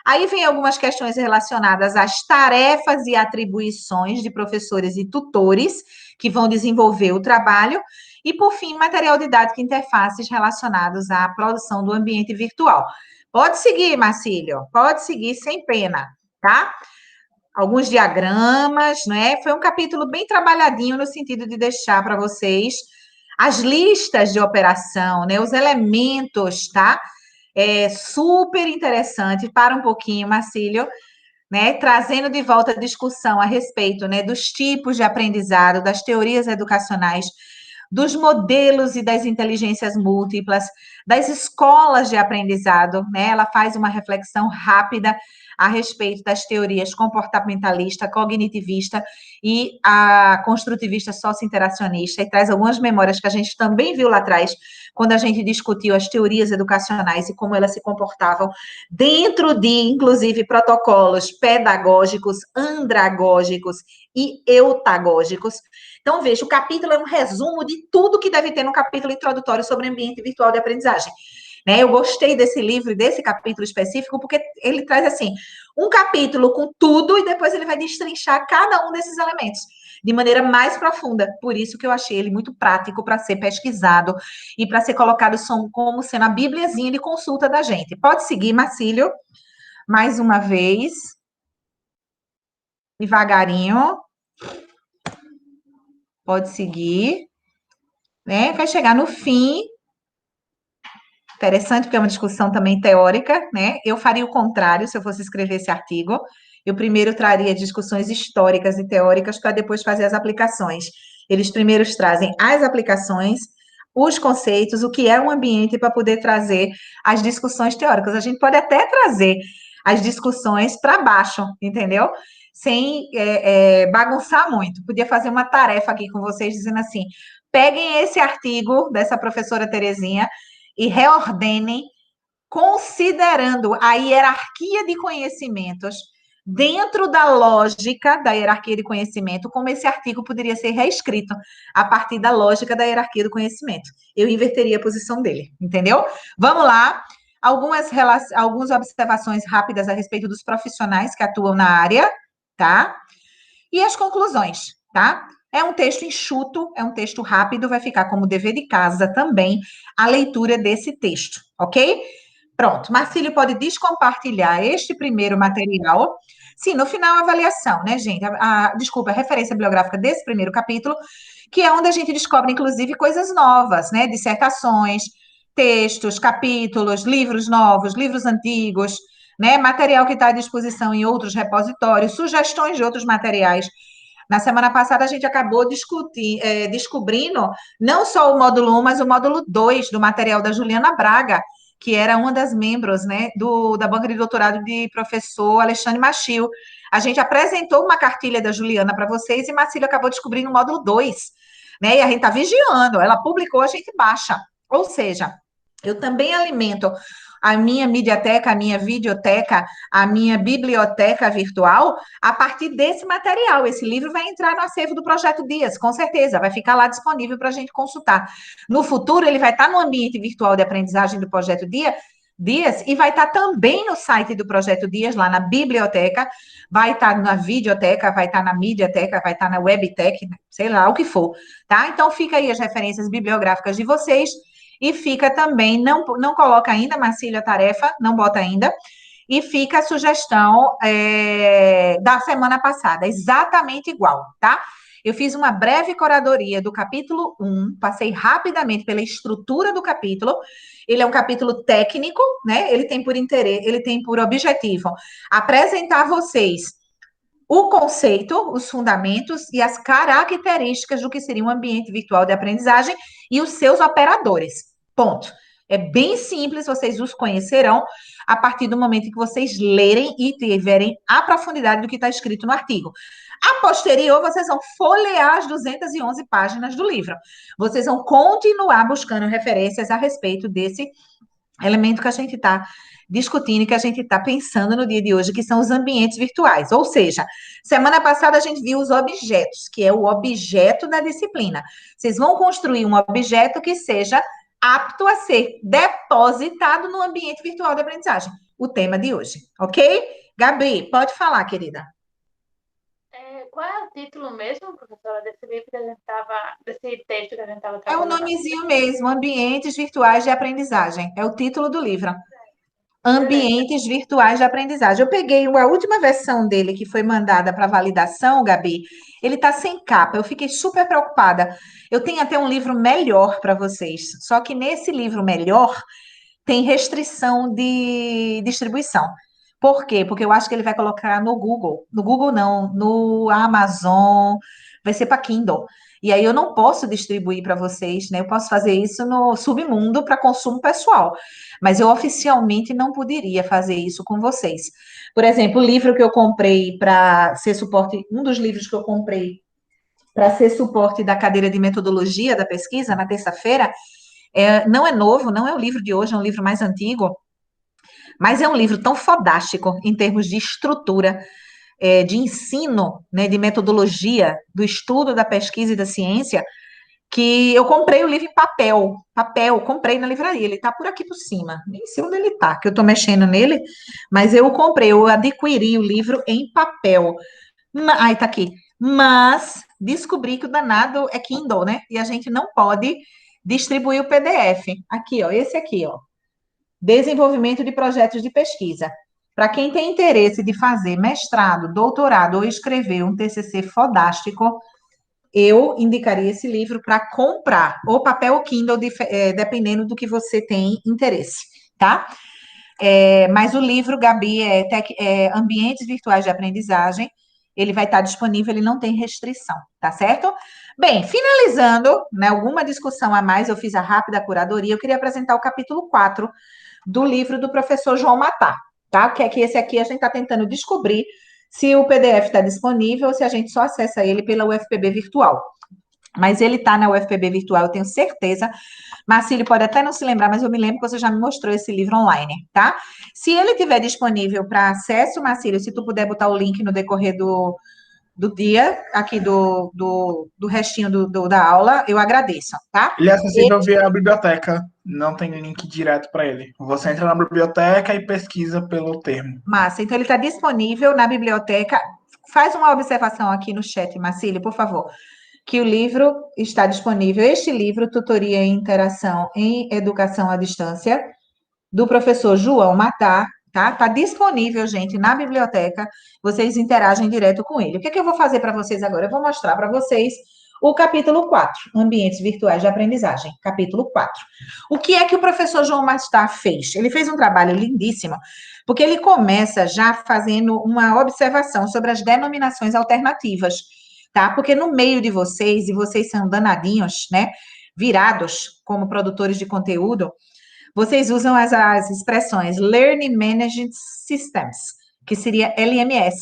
Speaker 1: Aí vem algumas questões relacionadas às tarefas e atribuições de professores e tutores que vão desenvolver o trabalho. E, por fim, material didático e interfaces relacionados à produção do ambiente virtual. Pode seguir, Marcílio, pode seguir sem pena, tá? Alguns diagramas, né? Foi um capítulo bem trabalhadinho no sentido de deixar para vocês as listas de operação, né? Os elementos, tá? É super interessante. Para um pouquinho, Marcílio, né? Trazendo de volta a discussão a respeito, né? Dos tipos de aprendizado, das teorias educacionais, dos modelos e das inteligências múltiplas, das escolas de aprendizado, né? Ela faz uma reflexão rápida a respeito das teorias comportamentalista, cognitivista e a construtivista socio-interacionista, e traz algumas memórias que a gente também viu lá atrás, quando a gente discutiu as teorias educacionais e como elas se comportavam dentro de, inclusive, protocolos pedagógicos, andragógicos e eutagógicos. Então, veja, o capítulo é um resumo de tudo que deve ter no capítulo introdutório sobre ambiente virtual de aprendizagem. Né? Eu gostei desse livro e desse capítulo específico, porque ele traz, assim, um capítulo com tudo e depois ele vai destrinchar cada um desses elementos de maneira mais profunda. Por isso que eu achei ele muito prático para ser pesquisado e para ser colocado como sendo a bibliazinha de consulta da gente. Pode seguir, Marcílio, mais uma vez. Devagarinho. Pode seguir. Né? Vai chegar no fim. Interessante, porque é uma discussão também teórica, né? Eu faria o contrário se eu fosse escrever esse artigo. Eu primeiro traria discussões históricas e teóricas para depois fazer as aplicações. Eles primeiro trazem as aplicações, os conceitos, o que é um ambiente para poder trazer as discussões teóricas. A gente pode até trazer as discussões para baixo, entendeu? Sem bagunçar muito. Podia fazer uma tarefa aqui com vocês dizendo assim: peguem esse artigo dessa professora Terezinha e reordenem, considerando a hierarquia de conhecimentos dentro da lógica da hierarquia de conhecimento, como esse artigo poderia ser reescrito a partir da lógica da hierarquia do conhecimento. Eu inverteria a posição dele, entendeu? Vamos lá. Algumas observações rápidas a respeito dos profissionais que atuam na área, tá? E as conclusões, tá? É um texto enxuto, é um texto rápido, vai ficar como dever de casa também a leitura desse texto, ok? Pronto, Marcílio pode descompartilhar este primeiro material. Sim, no final a avaliação, né, gente? Desculpa, a referência bibliográfica desse primeiro capítulo, que é onde a gente descobre, inclusive, coisas novas, né? Dissertações, textos, capítulos, livros novos, livros antigos, né? Material que está à disposição em outros repositórios, sugestões de outros materiais. Na semana passada, a gente acabou descobrindo não só o módulo 1, mas o módulo 2 do material da Juliana Braga, que era uma das membros, né, da banca de doutorado de professor Alexandre Machio. A gente apresentou uma cartilha da Juliana para vocês e Marcílio acabou descobrindo o módulo 2, né? E a gente está vigiando, ela publicou, a gente baixa. Ou seja, eu também alimento a minha mediateca, a minha videoteca, a minha biblioteca virtual a partir desse material. Esse livro vai entrar no acervo do Projeto Dias, com certeza, vai ficar lá disponível para a gente consultar. No futuro, ele vai estar no ambiente virtual de aprendizagem do Projeto Dias e vai estar também no site do Projeto Dias, lá na biblioteca, vai estar na videoteca, vai estar na mediateca, vai estar na webtech, sei lá, o que for, tá? Então, fica aí as referências bibliográficas de vocês. E fica também, não coloca ainda, Marcílio, a tarefa, não bota ainda, e fica a sugestão da semana passada, exatamente igual, tá? Eu fiz uma breve curadoria do capítulo 1, passei rapidamente pela estrutura do capítulo. Ele é um capítulo técnico, né? Ele tem por objetivo apresentar a vocês o conceito, os fundamentos e as características do que seria um ambiente virtual de aprendizagem e os seus operadores. Ponto. É bem simples, vocês os conhecerão a partir do momento que vocês lerem e tiverem a profundidade do que está escrito no artigo. A posterior, vocês vão folhear as 211 páginas do livro. Vocês vão continuar buscando referências a respeito desse elemento que a gente está discutindo e que a gente está pensando no dia de hoje, que são os ambientes virtuais. Ou seja, semana passada a gente viu os objetos, que é o objeto da disciplina. Vocês vão construir um objeto que seja apto a ser depositado no ambiente virtual de aprendizagem. O tema de hoje, ok? Gabi, pode falar, querida.
Speaker 2: Qual é o título mesmo, professora, desse livro que a gente estava, desse texto que a gente estava
Speaker 1: É o
Speaker 2: trabalhando aqui?
Speaker 1: nomezinho mesmo, Ambientes Virtuais de Aprendizagem. É o título do livro.
Speaker 2: Beleza.
Speaker 1: Ambientes virtuais de aprendizagem. Eu peguei a última versão dele que foi mandada para validação, Gabi. Ele está sem capa. Eu fiquei super preocupada. Eu tenho até um livro melhor para vocês. Só que nesse livro melhor tem restrição de distribuição. Por quê? Porque eu acho que ele vai colocar no Google. No Google não, no Amazon, vai ser para Kindle. E aí eu não posso distribuir para vocês, né? Eu posso fazer isso no Submundo para consumo pessoal, mas eu oficialmente não poderia fazer isso com vocês. Por exemplo, o livro que eu comprei para ser suporte, um dos livros que eu comprei para ser suporte da cadeira de metodologia da pesquisa na terça-feira, não é novo, não é o livro de hoje, é um livro mais antigo, mas é um livro tão fodástico em termos de estrutura, de ensino, né, de metodologia, do estudo da pesquisa e da ciência, que eu comprei o livro em papel, comprei na livraria, ele está por aqui por cima, nem sei onde ele está, que eu estou mexendo nele, mas eu comprei, eu adquiri o livro em papel. Ai, está aqui. Mas descobri que o danado é Kindle, né? E a gente não pode distribuir o PDF. Aqui, ó, esse aqui, ó. Desenvolvimento de projetos de pesquisa. Para quem tem interesse de fazer mestrado, doutorado ou escrever um TCC fodástico, eu indicaria esse livro para comprar, ou papel ou Kindle, dependendo do que você tem interesse, tá? Mas o livro, Gabi, é Ambientes Virtuais de Aprendizagem, ele vai estar disponível, ele não tem restrição, tá certo? Bem, finalizando, né, alguma discussão a mais, eu fiz a rápida curadoria, eu queria apresentar o capítulo 4 do livro do professor João Matar, tá? Que é que esse aqui a gente está tentando descobrir se o PDF está disponível ou se a gente só acessa ele pela UFPB virtual. Mas ele está na UFPB virtual, eu tenho certeza. Marcílio pode até não se lembrar, mas eu me lembro que você já me mostrou esse livro online, tá? Se ele estiver disponível para acesso, Marcílio, se tu puder botar o link no decorrer do dia, aqui do restinho da aula, eu agradeço, tá?
Speaker 3: Ele é acessível via biblioteca, não tem link direto para ele. Você entra na biblioteca e pesquisa pelo termo.
Speaker 1: Massa, então ele está disponível na biblioteca. Faz uma observação aqui no chat, Marcílio, por favor, que o livro está disponível. Este livro, Tutoria e Interação em Educação à Distância, do professor João Matar, tá? Está disponível, gente, na biblioteca. Vocês interagem direto com ele. O que é que eu vou fazer para vocês agora? Eu vou mostrar para vocês o capítulo 4, Ambientes Virtuais de Aprendizagem. Capítulo 4. O que é que o professor João Matar fez? Ele fez um trabalho lindíssimo, porque ele começa já fazendo uma observação sobre as denominações alternativas, tá? Porque no meio de vocês, e vocês são danadinhos, né? Virados como produtores de conteúdo, vocês usam as expressões Learning Management Systems, que seria LMS,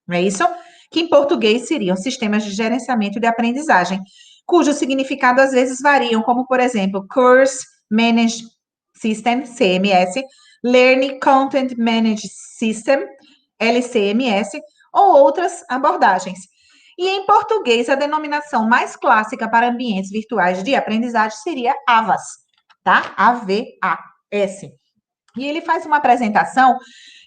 Speaker 1: não é isso? Que em português seriam sistemas de gerenciamento de aprendizagem, cujo significado às vezes variam, como, por exemplo, Course Managed System, CMS, Learning Content Managed System, LCMS, ou outras abordagens. E em português, a denominação mais clássica para ambientes virtuais de aprendizagem seria AVAS, tá? AVAS. E ele faz uma apresentação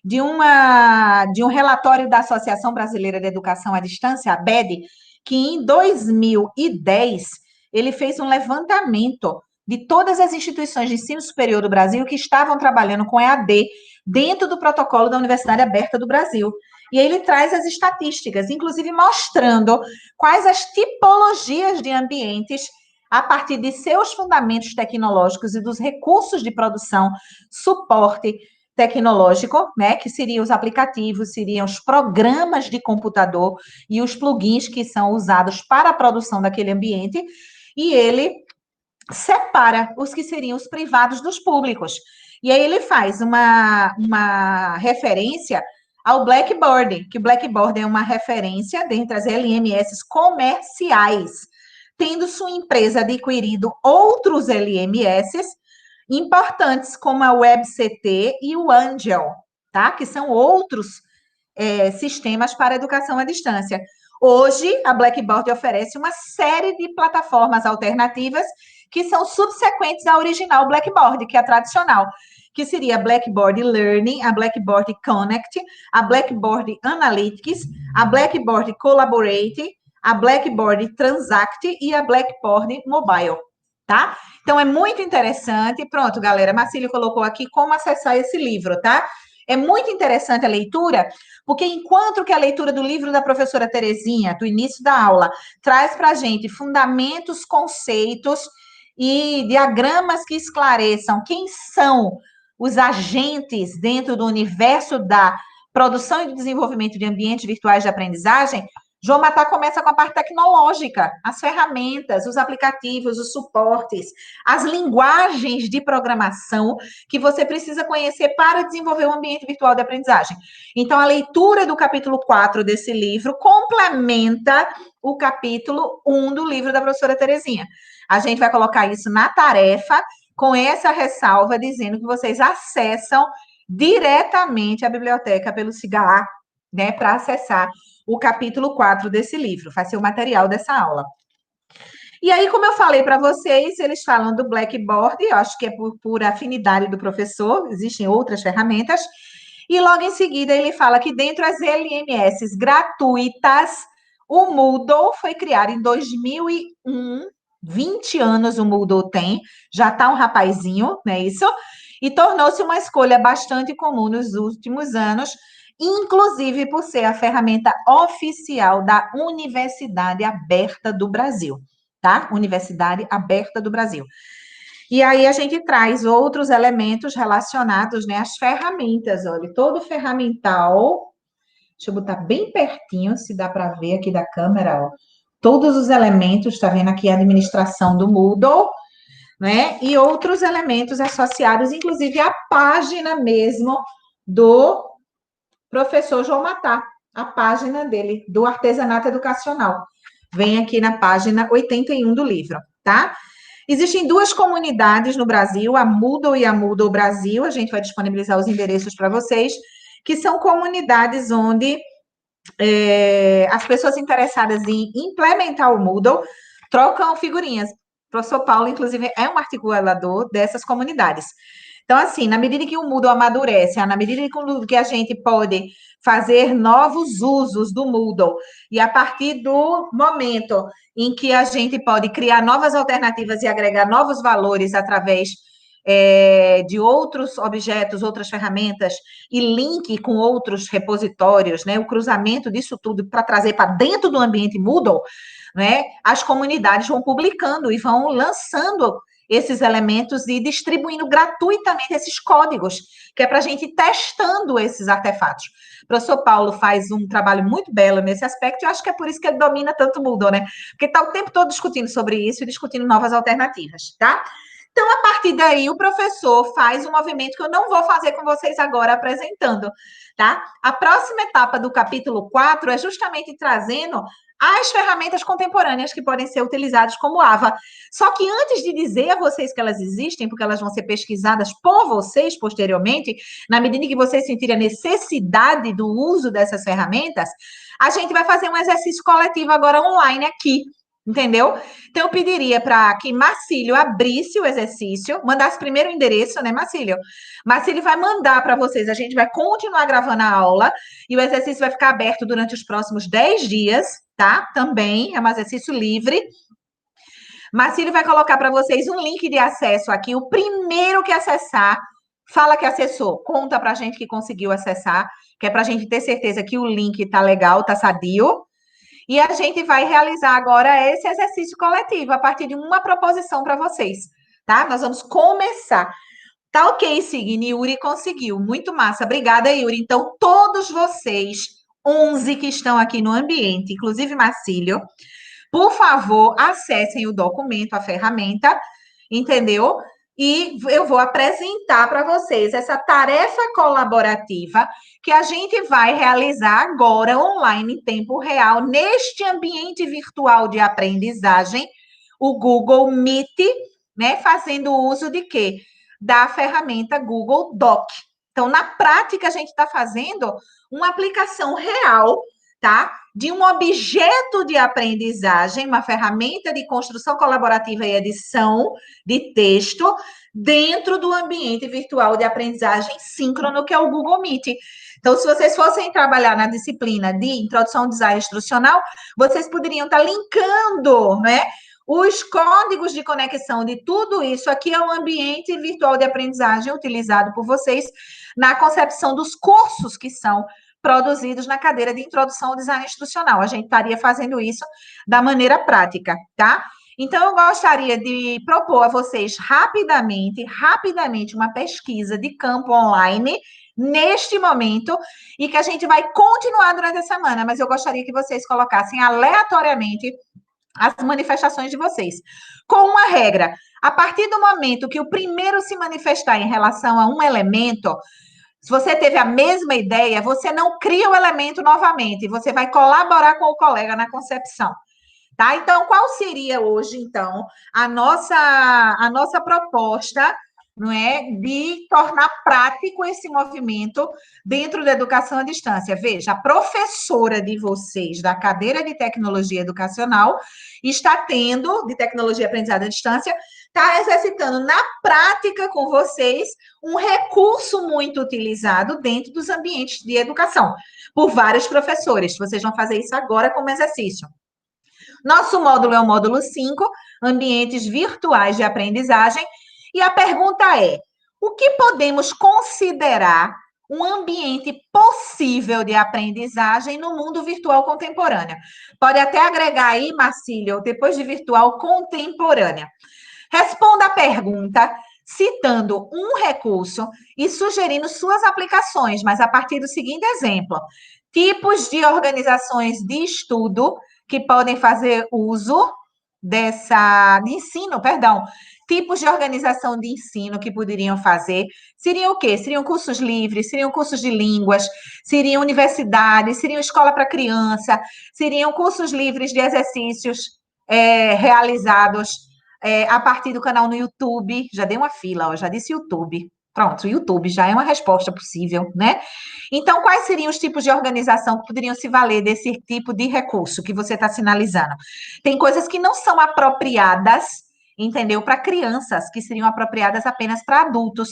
Speaker 1: de um relatório da Associação Brasileira de Educação à Distância, a ABED, que em 2010 ele fez um levantamento de todas as instituições de ensino superior do Brasil que estavam trabalhando com EAD dentro do protocolo da Universidade Aberta do Brasil. E aí ele traz as estatísticas, inclusive mostrando quais as tipologias de ambientes a partir de seus fundamentos tecnológicos e dos recursos de produção, suporte, tecnológico, né, que seriam os aplicativos, seriam os programas de computador e os plugins que são usados para a produção daquele ambiente, e ele separa os que seriam os privados dos públicos. E aí ele faz uma referência ao Blackboard, que o Blackboard é uma referência dentre as LMS comerciais, tendo sua empresa adquirido outros LMS importantes, como a WebCT e o Angel, tá? Que são outros sistemas para educação à distância. Hoje, a Blackboard oferece uma série de plataformas alternativas que são subsequentes à original Blackboard, que é a tradicional, que seria a Blackboard Learning, a Blackboard Connect, a Blackboard Analytics, a Blackboard Collaborate, a Blackboard Transact e a Blackboard Mobile, tá? Então, é muito interessante. Pronto, galera, Marcílio colocou aqui como acessar esse livro, tá? É muito interessante a leitura, porque enquanto que a leitura do livro da professora Terezinha, do início da aula, traz para a gente fundamentos, conceitos e diagramas que esclareçam quem são os agentes dentro do universo da produção e desenvolvimento de ambientes virtuais de aprendizagem, João Matá começa com a parte tecnológica, as ferramentas, os aplicativos, os suportes, as linguagens de programação que você precisa conhecer para desenvolver um ambiente virtual de aprendizagem. Então, a leitura do capítulo 4 desse livro complementa o capítulo 1 do livro da professora Terezinha. A gente vai colocar isso na tarefa, com essa ressalva, dizendo que vocês acessam diretamente a biblioteca pelo Cigar, né, para acessar o capítulo 4 desse livro, vai ser o material dessa aula. E aí, como eu falei para vocês, eles falam do Blackboard, eu acho que é por afinidade do professor, existem outras ferramentas, e logo em seguida ele fala que dentro das LMS gratuitas, o Moodle foi criado em 2001, 20 anos o Moodle tem, já está um rapazinho, não é isso? E tornou-se uma escolha bastante comum nos últimos anos, inclusive por ser a ferramenta oficial da Universidade Aberta do Brasil, tá? Universidade Aberta do Brasil. E aí a gente traz outros elementos relacionados, né, às ferramentas, olha, todo ferramental, deixa eu botar bem pertinho, se dá para ver aqui da câmera, ó, todos os elementos, tá vendo aqui a administração do Moodle, né, e outros elementos associados, inclusive a página mesmo do professor João Matá, a página dele, do artesanato educacional. Vem aqui na página 81 do livro, tá? Existem duas comunidades no Brasil, a Moodle e a Moodle Brasil, a gente vai disponibilizar os endereços para vocês, que são comunidades onde as pessoas interessadas em implementar o Moodle trocam figurinhas. O professor Paulo, inclusive, é um articulador dessas comunidades. Então, assim, na medida que o Moodle amadurece, na medida que a gente pode fazer novos usos do Moodle, e a partir do momento em que a gente pode criar novas alternativas e agregar novos valores através de outros objetos, outras ferramentas, e link com outros repositórios, né, o cruzamento disso tudo para trazer para dentro do ambiente Moodle, né, as comunidades vão publicando e vão lançando esses elementos e distribuindo gratuitamente esses códigos, que é para a gente ir testando esses artefatos. O professor Paulo faz um trabalho muito belo nesse aspecto, e eu acho que é por isso que ele domina tanto o Moodle, né? Porque está o tempo todo discutindo sobre isso e discutindo novas alternativas, tá? Então, a partir daí, o professor faz um movimento que eu não vou fazer com vocês agora apresentando, tá? A próxima etapa do capítulo 4 é justamente trazendo as ferramentas contemporâneas que podem ser utilizadas como AVA. Só que antes de dizer a vocês que elas existem, porque elas vão ser pesquisadas por vocês posteriormente, na medida em que vocês sentirem a necessidade do uso dessas ferramentas, a gente vai fazer um exercício coletivo agora online aqui, entendeu? Então, eu pediria para que Marcílio abrisse o exercício, mandasse primeiro o endereço, né, Marcílio? Marcílio vai mandar para vocês, a gente vai continuar gravando a aula, e o exercício vai ficar aberto durante os próximos 10 dias, tá? Também é um exercício livre. Marcílio vai colocar para vocês um link de acesso aqui, o primeiro que acessar, fala que acessou, conta para a gente que conseguiu acessar, que é para a gente ter certeza que o link está legal, está sadio. E a gente vai realizar agora esse exercício coletivo, a partir de uma proposição para vocês, tá? Nós vamos começar. Tá ok, Signe. Yuri conseguiu. Muito massa. Obrigada, Yuri. Então, todos vocês, 11 que estão aqui no ambiente, inclusive Marcílio, por favor, acessem o documento, a ferramenta, entendeu? E eu vou apresentar para vocês essa tarefa colaborativa que a gente vai realizar agora online em tempo real neste ambiente virtual de aprendizagem, o Google Meet, né? Fazendo uso de quê? Da ferramenta Google Doc. Então, na prática, a gente está fazendo uma aplicação real, tá? De um objeto de aprendizagem, uma ferramenta de construção colaborativa e edição de texto dentro do ambiente virtual de aprendizagem síncrono, que é o Google Meet. Então, se vocês fossem trabalhar na disciplina de introdução ao design instrucional, vocês poderiam estar linkando, né? Os códigos de conexão de tudo isso aqui é um ambiente virtual de aprendizagem utilizado por vocês na concepção dos cursos que são produzidos na cadeira de introdução ao design instrucional. A gente estaria fazendo isso da maneira prática, tá? Então, eu gostaria de propor a vocês rapidamente, uma pesquisa de campo online neste momento e que a gente vai continuar durante a semana, mas eu gostaria que vocês colocassem aleatoriamente as manifestações de vocês. Com uma regra, a partir do momento que o primeiro se manifestar em relação a um elemento, se você teve a mesma ideia, você não cria o elemento novamente, você vai colaborar com o colega na concepção. Tá? Então, qual seria hoje, então, a nossa proposta, não é, de tornar prático esse movimento dentro da educação à distância? Veja, a professora de vocês da cadeira de tecnologia educacional está tendo, de tecnologia aprendizada à distância, está exercitando na prática com vocês um recurso muito utilizado dentro dos ambientes de educação, por vários professores. Vocês vão fazer isso agora como exercício. Nosso módulo é o módulo 5, ambientes virtuais de aprendizagem, e a pergunta é: o que podemos considerar um ambiente possível de aprendizagem no mundo virtual contemporâneo? Pode até agregar aí, Marcílio, depois de virtual contemporânea. Responda a pergunta citando um recurso e sugerindo suas aplicações, mas a partir do seguinte exemplo: tipos de organizações de estudo que podem fazer uso de ensino, perdão, tipos de organização de ensino que poderiam fazer, seriam o quê? Seriam cursos livres, seriam cursos de línguas, seriam universidades, seriam escola para criança, seriam cursos livres de exercícios realizados a partir do canal no YouTube, já dei uma fila, ó, já disse YouTube. Pronto, o YouTube já é uma resposta possível, né? Então, quais seriam os tipos de organização que poderiam se valer desse tipo de recurso que você está sinalizando? Tem coisas que não são apropriadas, entendeu? Para crianças, que seriam apropriadas apenas para adultos.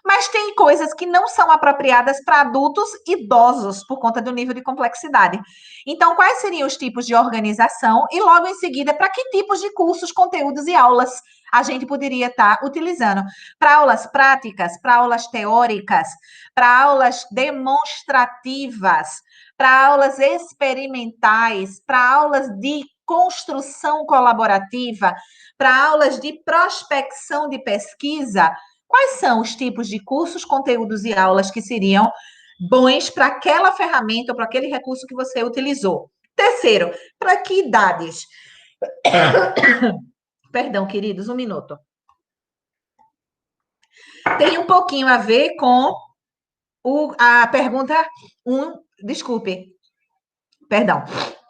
Speaker 1: Mas tem coisas que não são apropriadas para adultos idosos, por conta do nível de complexidade. Então, quais seriam os tipos de organização? E logo em seguida, para que tipos de cursos, conteúdos e aulas a gente poderia estar utilizando? Para aulas práticas, para aulas teóricas, para aulas demonstrativas, para aulas experimentais, para aulas de construção colaborativa, para aulas de prospecção de pesquisa. Quais são os tipos de cursos, conteúdos e aulas que seriam bons para aquela ferramenta ou para aquele recurso que você utilizou? Terceiro, para que idades? Perdão, queridos, um minuto. Tem um pouquinho a ver com a pergunta 1, desculpe, perdão,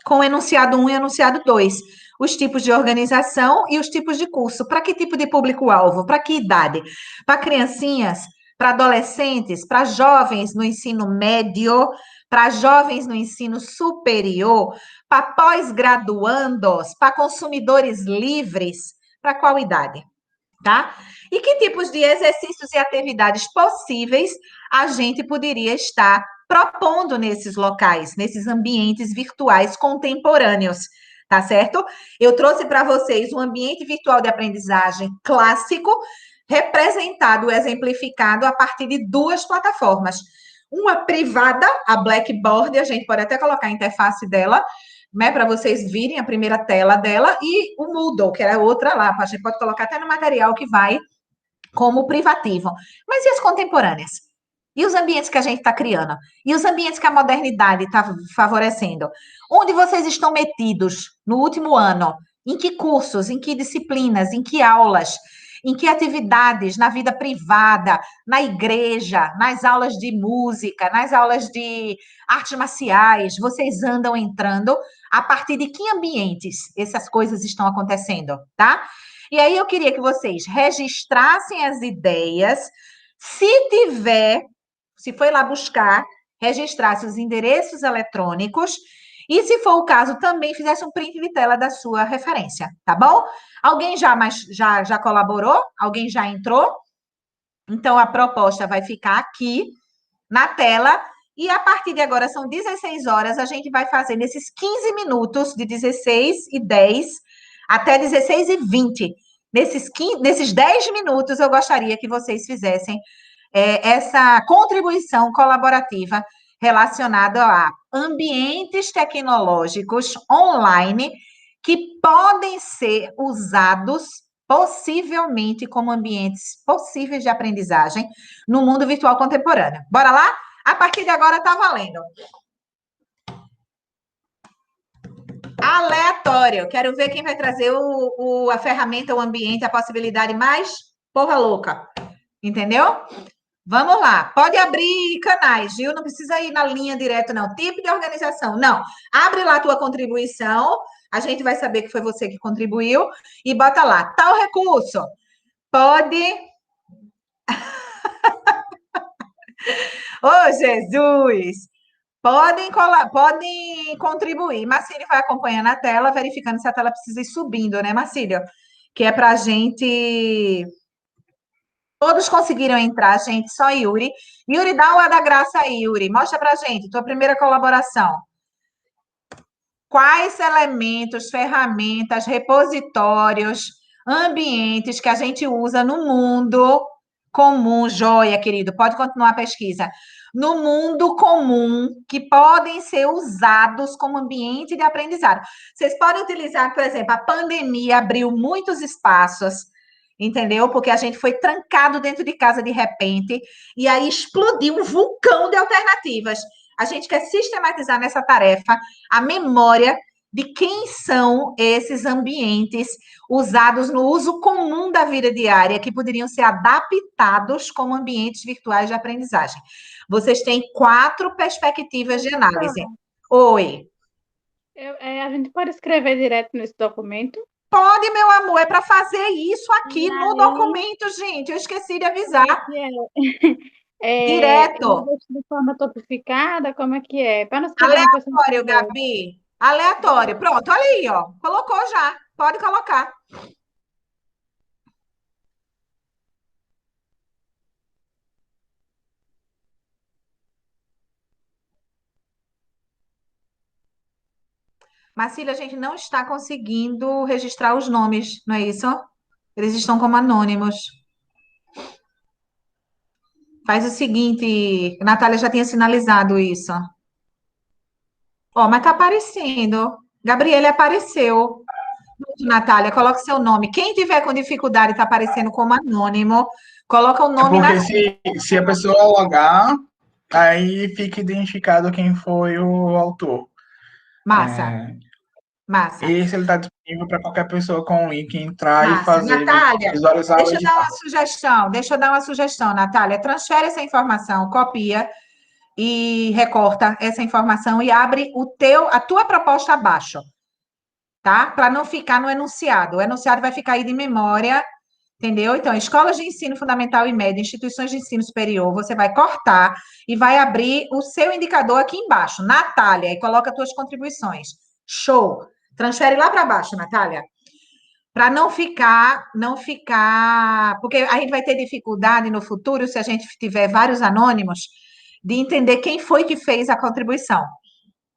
Speaker 1: com o enunciado 1 e enunciado 2. Os tipos de organização e os tipos de curso. Para que tipo de público-alvo? Para que idade? Para criancinhas? Para adolescentes? Para jovens no ensino médio? Para jovens no ensino superior? Para pós-graduandos? Para consumidores livres? Para qual idade? Tá? E que tipos de exercícios e atividades possíveis a gente poderia estar propondo nesses locais, nesses ambientes virtuais contemporâneos, tá certo? Eu trouxe para vocês um ambiente virtual de aprendizagem clássico, representado, exemplificado a partir de duas plataformas. Uma privada, a Blackboard, a gente pode até colocar a interface dela, né, para vocês virem a primeira tela dela, e o Moodle, que é a outra lá, a gente pode colocar até no material que vai como privativo. Mas e as contemporâneas? E os ambientes que a gente está criando? E os ambientes que a modernidade está favorecendo? Onde vocês estão metidos no último ano? Em que cursos? Em que disciplinas? Em que aulas? Em que atividades na vida privada, na igreja, nas aulas de música, nas aulas de artes marciais, vocês andam entrando? A partir de que ambientes essas coisas estão acontecendo, tá? E aí eu queria que vocês registrassem as ideias. Se tiver, se foi lá buscar, registrasse os endereços eletrônicos. E, se for o caso, também fizesse um print de tela da sua referência, tá bom? Alguém já colaborou? Alguém já entrou? Então, a proposta vai ficar aqui na tela. E a partir de agora, são 16 horas, a gente vai fazer nesses 15 minutos, de 16h10 até 16h20. Nesses 10 minutos, eu gostaria que vocês fizessem essa contribuição colaborativa relacionada a ambientes tecnológicos online que podem ser usados possivelmente como ambientes possíveis de aprendizagem no mundo virtual contemporâneo. Bora lá? A partir de agora está valendo. Aleatório. Quero ver quem vai trazer a ferramenta, o ambiente, a possibilidade mais porra louca. Entendeu? Vamos lá. Pode abrir canais, viu? Não precisa ir na linha direto, não. Tipo de organização. Não. Abre lá a tua contribuição. A gente vai saber que foi você que contribuiu. E bota lá. Tal recurso. Pode... Ô, Jesus! Podem contribuir. Marcílio vai acompanhando a tela, verificando se a tela precisa ir subindo, né, Marcílio? Que é para a gente. Todos conseguiram entrar, gente, só Yuri. Yuri, dá uma da graça aí, Yuri. Mostra para a gente, tua primeira colaboração. Quais elementos, ferramentas, repositórios, ambientes que a gente usa no mundo comum, joia, querido, pode continuar a pesquisa. No mundo comum, que podem ser usados como ambiente de aprendizado. Vocês podem utilizar, por exemplo, a pandemia abriu muitos espaços, entendeu? Porque a gente foi trancado dentro de casa de repente, e aí explodiu um vulcão de alternativas. A gente quer sistematizar nessa tarefa a memória de quem são esses ambientes usados no uso comum da vida diária, que poderiam ser adaptados como ambientes virtuais de aprendizagem. Vocês têm 4 perspectivas de análise. Oi.
Speaker 2: A gente pode escrever direto nesse documento?
Speaker 1: Pode, meu amor, é para fazer isso aqui no documento, gente. Eu esqueci de avisar. Direto.
Speaker 2: De forma topificada, como é que é? Para não
Speaker 1: aleatório, Gabi. Aleatório. Pronto, olha aí, ó. Colocou já. Pode colocar. Marcília, a gente não está conseguindo registrar os nomes, não é isso? Eles estão como anônimos. Faz o seguinte, a Natália já tinha sinalizado isso. Ó, mas tá aparecendo. Gabriele apareceu. Natália, coloca seu nome. Quem tiver com dificuldade, está aparecendo como anônimo, coloca o nome
Speaker 3: na... Porque se a pessoa logar, aí fica identificado quem foi o autor.
Speaker 1: Massa. Massa.
Speaker 3: Esse ele está disponível para qualquer pessoa com o link entrar
Speaker 1: Massa.
Speaker 3: e fazer.
Speaker 1: Natália, deixa eu dar uma sugestão, Natália. Transfere essa informação, copia e recorta essa informação e abre a tua proposta abaixo, tá? Para não ficar no enunciado. O enunciado vai ficar aí de memória, entendeu? Então, escolas de ensino fundamental e médio, instituições de ensino superior, você vai cortar e vai abrir o seu indicador aqui embaixo, Natália, e coloca tuas contribuições. Show! Transfere lá para baixo, Natália. Para não ficar, porque a gente vai ter dificuldade no futuro, se a gente tiver vários anônimos, de entender quem foi que fez a contribuição.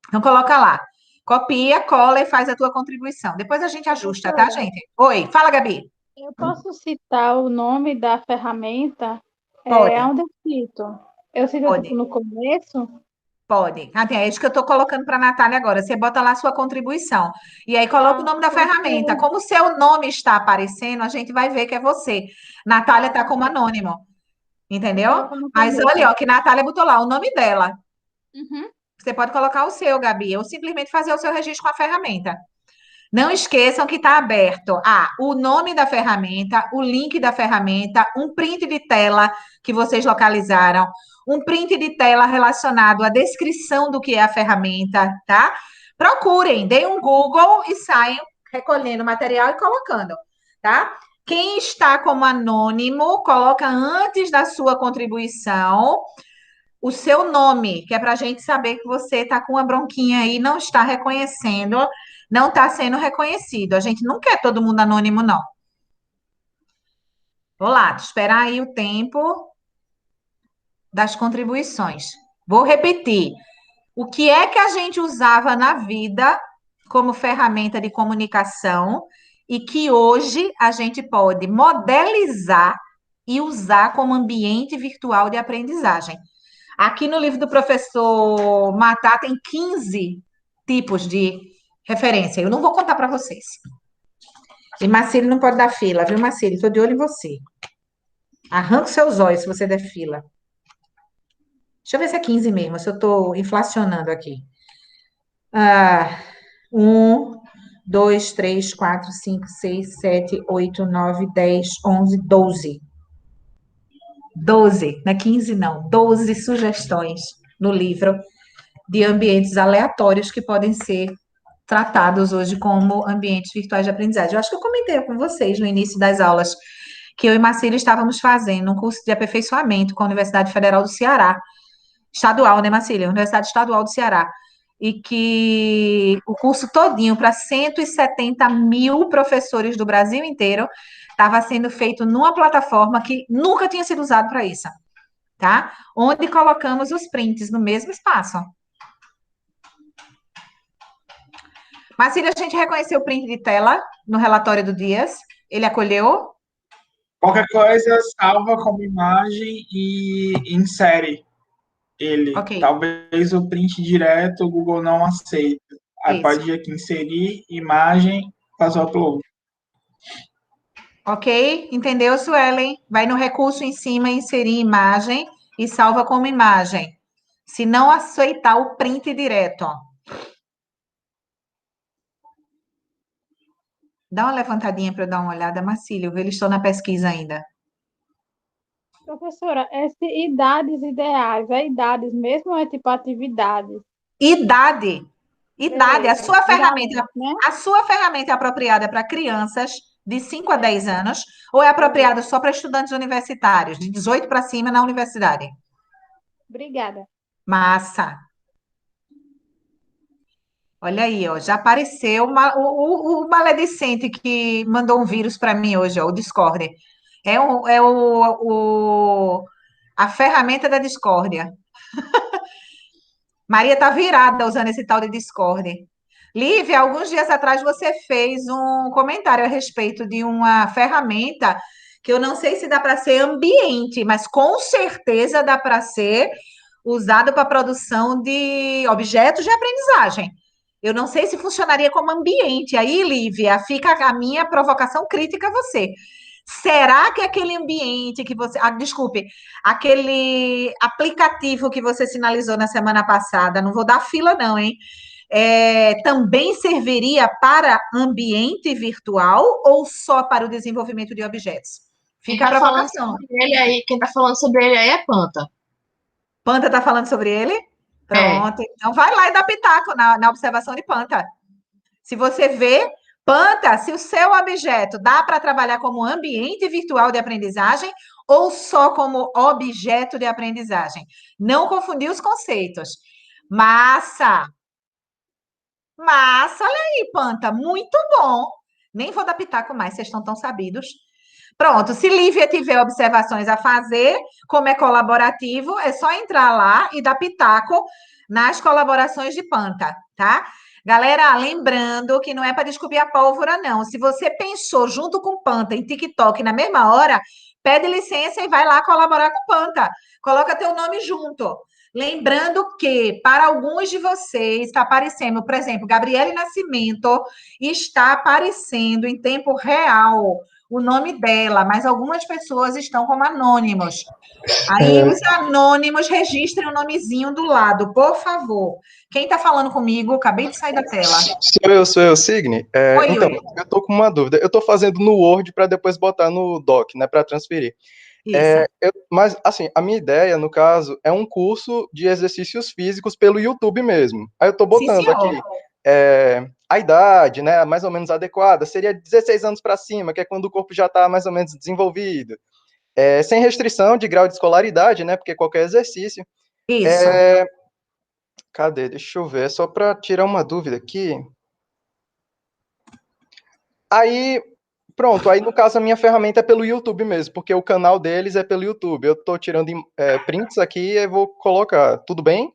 Speaker 1: Então, coloca lá. Copia, cola e faz a tua contribuição. Depois a gente ajusta, tá, gente? Oi, fala, Gabi.
Speaker 2: Eu posso citar o nome da ferramenta?
Speaker 1: Pode.
Speaker 2: Onde eu cito? Eu cito no começo?
Speaker 1: Pode. Até é isso que eu estou colocando para a Natália agora. Você bota lá a sua contribuição. E aí coloca o
Speaker 2: Ah,
Speaker 1: nome da ferramenta. Como o seu nome está aparecendo, a gente vai ver que é você. Natália está como anônimo.
Speaker 2: vou
Speaker 1: Entendeu?
Speaker 2: colocar no
Speaker 1: Mas
Speaker 2: começo.
Speaker 1: olha, ó, que Natália botou lá o nome dela.
Speaker 2: Uhum.
Speaker 1: Você pode colocar o seu, Gabi, ou simplesmente fazer o seu registro com a ferramenta. Não esqueçam que está aberto o nome da ferramenta, o link da ferramenta, um print de tela que vocês localizaram, um print de tela relacionado à descrição do que é a ferramenta, tá? Procurem, deem um Google e saiam recolhendo o material e colocando, tá? Quem está como anônimo, coloca antes da sua contribuição o seu nome, que é para a gente saber que você está com uma bronquinha aí, não está reconhecendo, não está sendo reconhecido. A gente não quer todo mundo anônimo, não. Vou lá, esperar aí o tempo das contribuições. Vou repetir. O que é que a gente usava na vida como ferramenta de comunicação e que hoje a gente pode modelizar e usar como ambiente virtual de aprendizagem? Aqui no livro do professor Matar tem 15 tipos de referência. Eu não vou contar para vocês. E Marcílio não pode dar fila, viu, Marcílio? Estou de olho em você. Arranca os seus olhos se você der fila. Deixa eu ver se é 15 mesmo, se eu estou inflacionando aqui. Ah, 1, 2, 3, 4, 5, 6, 7, 8, 9, 10, 11, 12. 12, não é 15 não, 12 sugestões no livro de ambientes aleatórios que podem ser tratados hoje como ambientes virtuais de aprendizagem. Eu acho que eu comentei com vocês no início das aulas que eu e Marcílio estávamos fazendo um curso de aperfeiçoamento com a Universidade Federal do Ceará, estadual, né, Marcílio? Universidade Estadual do Ceará. E que o curso todinho, para 170 mil professores do Brasil inteiro, estava sendo feito numa plataforma que nunca tinha sido usado para isso, tá? Onde colocamos os prints no mesmo espaço. Marcílio, a gente reconheceu o print de tela no relatório do Dias. Ele acolheu?
Speaker 3: Qualquer coisa, salva como imagem e insere ele.
Speaker 1: Ok,
Speaker 3: Talvez o print direto o Google não aceite. Aí
Speaker 1: isso.
Speaker 3: pode aqui inserir imagem, fazer o upload.
Speaker 1: Ok, entendeu, Suelen? Vai no recurso em cima, inserir imagem e salva como imagem. Se não aceitar o print direto, ó. Dá uma levantadinha para eu dar uma olhada, Marcílio. Eles estão na pesquisa ainda.
Speaker 2: Professora, idades ideais, é idades mesmo ou é tipo atividades?
Speaker 1: Idade. Idade.
Speaker 2: Beleza. Idades, né?
Speaker 1: A sua ferramenta é apropriada para crianças de 5 a 10 anos ou é apropriada só para estudantes universitários, de 18 para cima na universidade?
Speaker 2: Obrigada.
Speaker 1: Massa. Olha aí, ó, já apareceu o maledicente que mandou um vírus para mim hoje, ó, o Discord. A ferramenta da discórdia. Maria tá virada usando esse tal de Discord. Lívia, alguns dias atrás você fez um comentário a respeito de uma ferramenta que eu não sei se dá para ser ambiente, mas com certeza dá para ser usado para produção de objetos de aprendizagem. Eu não sei se funcionaria como ambiente. Aí, Lívia, fica a minha provocação crítica a você. Será que aquele ambiente que você. Desculpe, aquele aplicativo que você sinalizou na semana passada, não vou dar fila, não, hein? Também serviria para ambiente virtual ou só para o desenvolvimento de objetos? Fica a provocação.
Speaker 4: Quem tá falando sobre ele aí é Panta.
Speaker 1: Panta está falando sobre ele? Pronto. Então vai lá e dá pitaco na observação de Panta. Se você vê, Panta, se o seu objeto dá para trabalhar como ambiente virtual de aprendizagem ou só como objeto de aprendizagem. Não confundir os conceitos. Massa! Massa, olha aí, Panta, muito bom. Nem vou dar pitaco mais, vocês estão tão sabidos. Pronto, se Lívia tiver observações a fazer, como é colaborativo, é só entrar lá e dar pitaco nas colaborações de Panta, tá? Galera, lembrando que não é para descobrir a pólvora, não. Se você pensou junto com Panta em TikTok na mesma hora, pede licença e vai lá colaborar com Panta. Coloca teu nome junto. Lembrando que, para alguns de vocês, está aparecendo, por exemplo, Gabriele Nascimento está aparecendo em tempo real o nome dela, mas algumas pessoas estão como anônimos. Aí, os anônimos, registrem o nomezinho do lado, por favor. Quem está falando comigo? Acabei de sair da tela.
Speaker 5: Sou eu, Signe.
Speaker 1: Oi,
Speaker 5: Então,
Speaker 1: Yuri.
Speaker 5: eu tô com uma dúvida. Eu tô fazendo no Word para depois botar no Doc, né, para transferir.
Speaker 1: Isso.
Speaker 5: Mas, assim, a minha ideia, no caso, é um curso de exercícios físicos pelo YouTube mesmo. Aí eu tô
Speaker 1: Sim,
Speaker 5: botando
Speaker 1: senhor.
Speaker 5: aqui a idade, né, mais ou menos adequada, seria 16 anos para cima, que é quando o corpo já está mais ou menos desenvolvido. Sem restrição de grau de escolaridade, né, porque qualquer exercício.
Speaker 1: Isso.
Speaker 5: Cadê? Deixa eu ver, só para tirar uma dúvida aqui. Aí, pronto, aí no caso a minha ferramenta é pelo YouTube mesmo, porque o canal deles é pelo YouTube. Eu tô tirando prints aqui e eu vou colocar. Tudo bem?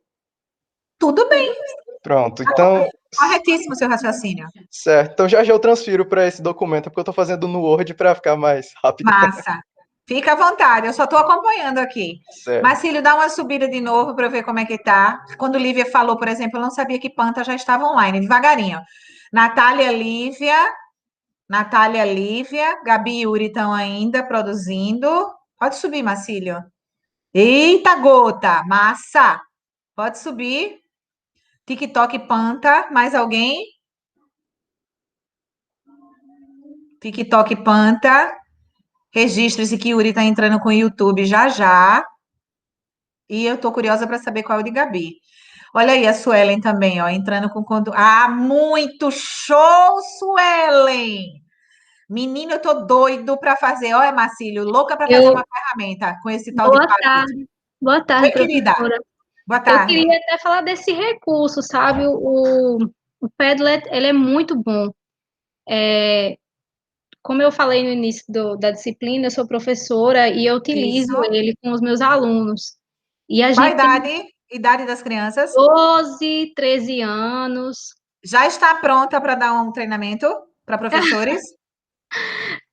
Speaker 1: Tudo bem.
Speaker 5: Pronto, então,
Speaker 1: Corretíssimo seu raciocínio.
Speaker 5: certo. Então já eu transfiro para esse documento, porque eu tô fazendo no Word para ficar mais rápido.
Speaker 1: Massa. Fica à vontade, eu só estou acompanhando aqui.
Speaker 5: Certo.
Speaker 1: Marcílio, dá uma subida de novo para eu ver como é que tá. Quando Lívia falou, por exemplo, eu não sabia que Panta já estava online, devagarinho. Natália Lívia, Gabi e Yuri estão ainda produzindo. Pode subir, Marcílio. Eita, gota, massa. Pode subir. TikTok Panta, mais alguém? TikTok Panta. Registre-se que Yuri está entrando com o YouTube já já. E eu tô curiosa para saber qual é o de Gabi. Olha aí a Suelen também, ó, entrando com conteúdo. Ah, muito show, Suelen! Menino, eu tô doido para fazer. Olha, Marcílio, louca para fazer uma ferramenta com esse tal de
Speaker 6: Boa
Speaker 1: Padlet.
Speaker 6: tarde. Boa tarde,
Speaker 1: Oi, querida.
Speaker 6: professora.
Speaker 1: Boa
Speaker 6: Eu
Speaker 1: tarde.
Speaker 6: queria até falar desse recurso, sabe? O Padlet, ele é muito bom. Como eu falei no início da disciplina, eu sou professora e eu utilizo
Speaker 1: Isso.
Speaker 6: ele com os meus alunos. E a
Speaker 1: Qual a
Speaker 6: gente tem
Speaker 1: idade? Idade das crianças?
Speaker 6: 12, 13 anos.
Speaker 1: Já está pronta para dar um treinamento para professores?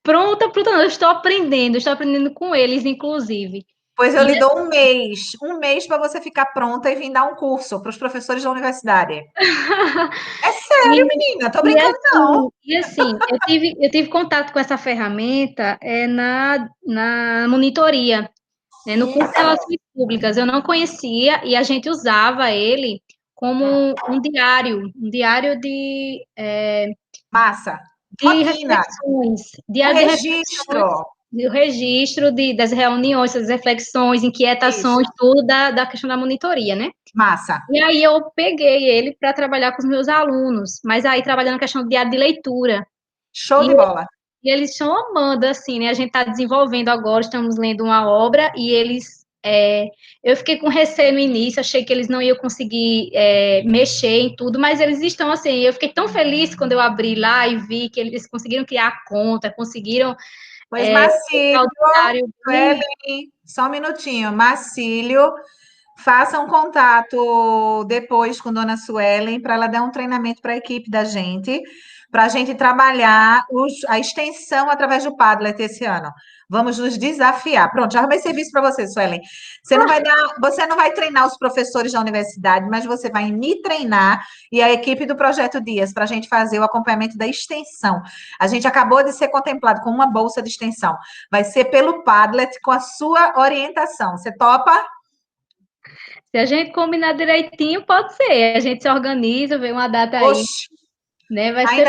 Speaker 6: Pronta, pronta, não, eu estou aprendendo com eles, inclusive.
Speaker 1: Pois eu
Speaker 6: E
Speaker 1: lhe dou um mês para você ficar pronta e vir dar um curso para os professores da universidade. É sério, menina, tô brincando não.
Speaker 6: E assim, eu tive contato com essa ferramenta na monitoria, né, no curso de Relações Públicas. Eu não conhecia e a gente usava ele como um diário
Speaker 1: Massa.
Speaker 6: de
Speaker 1: Rotina,
Speaker 6: reflexões,
Speaker 1: um
Speaker 6: diário de reflexões,
Speaker 1: registro.
Speaker 6: o registro das reuniões, das reflexões,
Speaker 1: Isso,
Speaker 6: inquietações, tudo da questão da monitoria, né?
Speaker 1: massa.
Speaker 6: E aí eu peguei ele para trabalhar com os meus alunos, mas aí trabalhando a questão do diário de leitura.
Speaker 1: Show
Speaker 6: E,
Speaker 1: de bola.
Speaker 6: e eles estão amando, assim, né? A gente está desenvolvendo agora, estamos lendo uma obra e eu fiquei com receio no início, achei que eles não iam conseguir mexer em tudo, mas eles estão assim. Eu fiquei tão feliz quando eu abri lá e vi que eles conseguiram criar a conta, conseguiram
Speaker 1: Pois,
Speaker 6: colocar
Speaker 1: Marcílio,
Speaker 6: o diário.
Speaker 1: Suelen, só um minutinho. Marcílio, faça um contato depois com Dona Suelen para ela dar um treinamento para a equipe da gente, para a gente trabalhar a extensão através do Padlet esse ano. Vamos nos desafiar. Pronto, já arrumei serviço para você, Suelen. Você não vai treinar os professores da universidade, mas você vai me treinar e a equipe do Projeto Dias para a gente fazer o acompanhamento da extensão. A gente acabou de ser contemplado com uma bolsa de extensão. Vai ser pelo Padlet com a sua orientação. Você topa?
Speaker 6: Se a gente combinar direitinho, pode ser. A gente se organiza, vê uma data aí,
Speaker 1: Oxe,
Speaker 6: né? Vai ser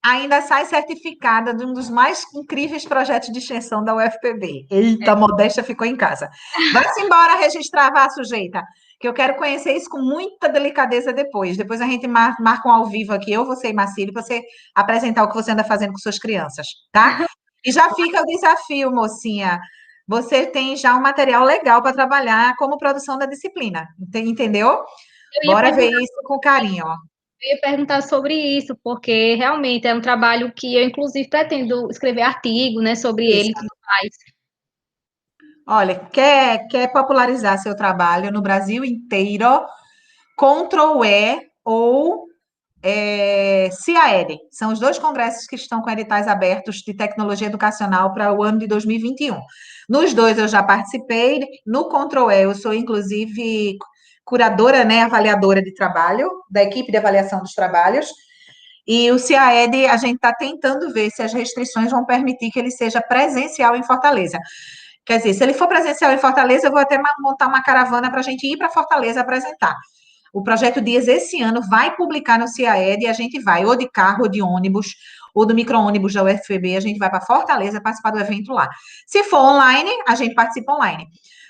Speaker 1: ainda sai certificada de um dos mais incríveis projetos de extensão da UFPB. Eita, a modéstia ficou em casa. Vai-se embora registrar, vá, sujeita, que eu quero conhecer isso com muita delicadeza depois. Depois a gente marca um ao vivo aqui, eu, você e Marcílio, para você apresentar o que você anda fazendo com suas crianças, tá? E já fica o desafio, mocinha. Você tem já um material legal para trabalhar como produção da disciplina, entendeu?
Speaker 6: Eu ia
Speaker 1: Bora ver
Speaker 6: perguntar,
Speaker 1: isso com carinho, ó.
Speaker 6: eu ia perguntar sobre isso, porque realmente é um trabalho que eu, inclusive, pretendo escrever artigo, né, sobre
Speaker 1: Isso.
Speaker 6: ele e tudo mais.
Speaker 1: Olha, quer popularizar seu trabalho no Brasil inteiro? Ctrl-E ou CAL. São os dois congressos que estão com editais abertos de tecnologia educacional para o ano de 2021. Nos dois eu já participei. No Ctrl-E eu sou, inclusive, curadora, né, avaliadora de trabalho, da equipe de avaliação dos trabalhos, e o CIAED, a gente está tentando ver se as restrições vão permitir que ele seja presencial em Fortaleza. Quer dizer, se ele for presencial em Fortaleza, eu vou até montar uma caravana para a gente ir para Fortaleza apresentar. O Projeto Dias, esse ano, vai publicar no CIAED e a gente vai ou de carro, ou de ônibus, ou do micro-ônibus da UFPB, a gente vai para Fortaleza participar do evento lá. Se for online, a gente participa online.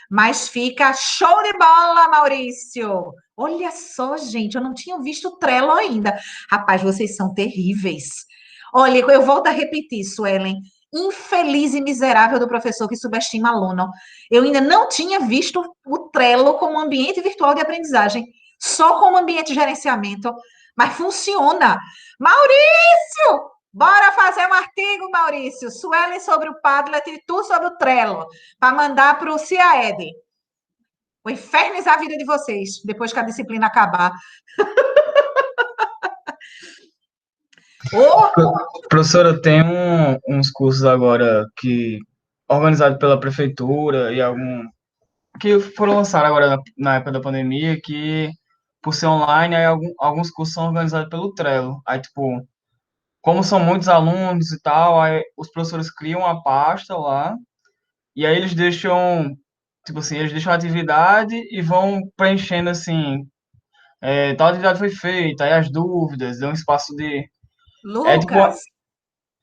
Speaker 1: Mas fica show de bola, Maurício! Olha só, gente, eu não tinha visto o Trello ainda. Rapaz, vocês são terríveis. Olha, eu volto a repetir, Suelen. Infeliz e miserável do professor que subestima aluno. Eu ainda não tinha visto o Trello como ambiente virtual de aprendizagem, só como ambiente de gerenciamento, mas funciona. Maurício, bora fazer um artigo, Maurício. Suelen sobre o Padlet e tu sobre o Trello, para mandar para o CIAED. Vou infernizar a vida de vocês, depois que a disciplina acabar.
Speaker 7: Professora, tem uns cursos agora que organizados pela prefeitura e que foram lançados agora na época da pandemia, que por ser online, aí alguns cursos são organizados pelo Trello. Aí, tipo, como são muitos alunos e tal, aí os professores criam uma pasta lá, e aí eles deixam, tipo assim, eles deixam a atividade e vão preenchendo, assim, tal atividade foi feita, aí as dúvidas, dão um espaço de... É tipo,
Speaker 1: Lucas,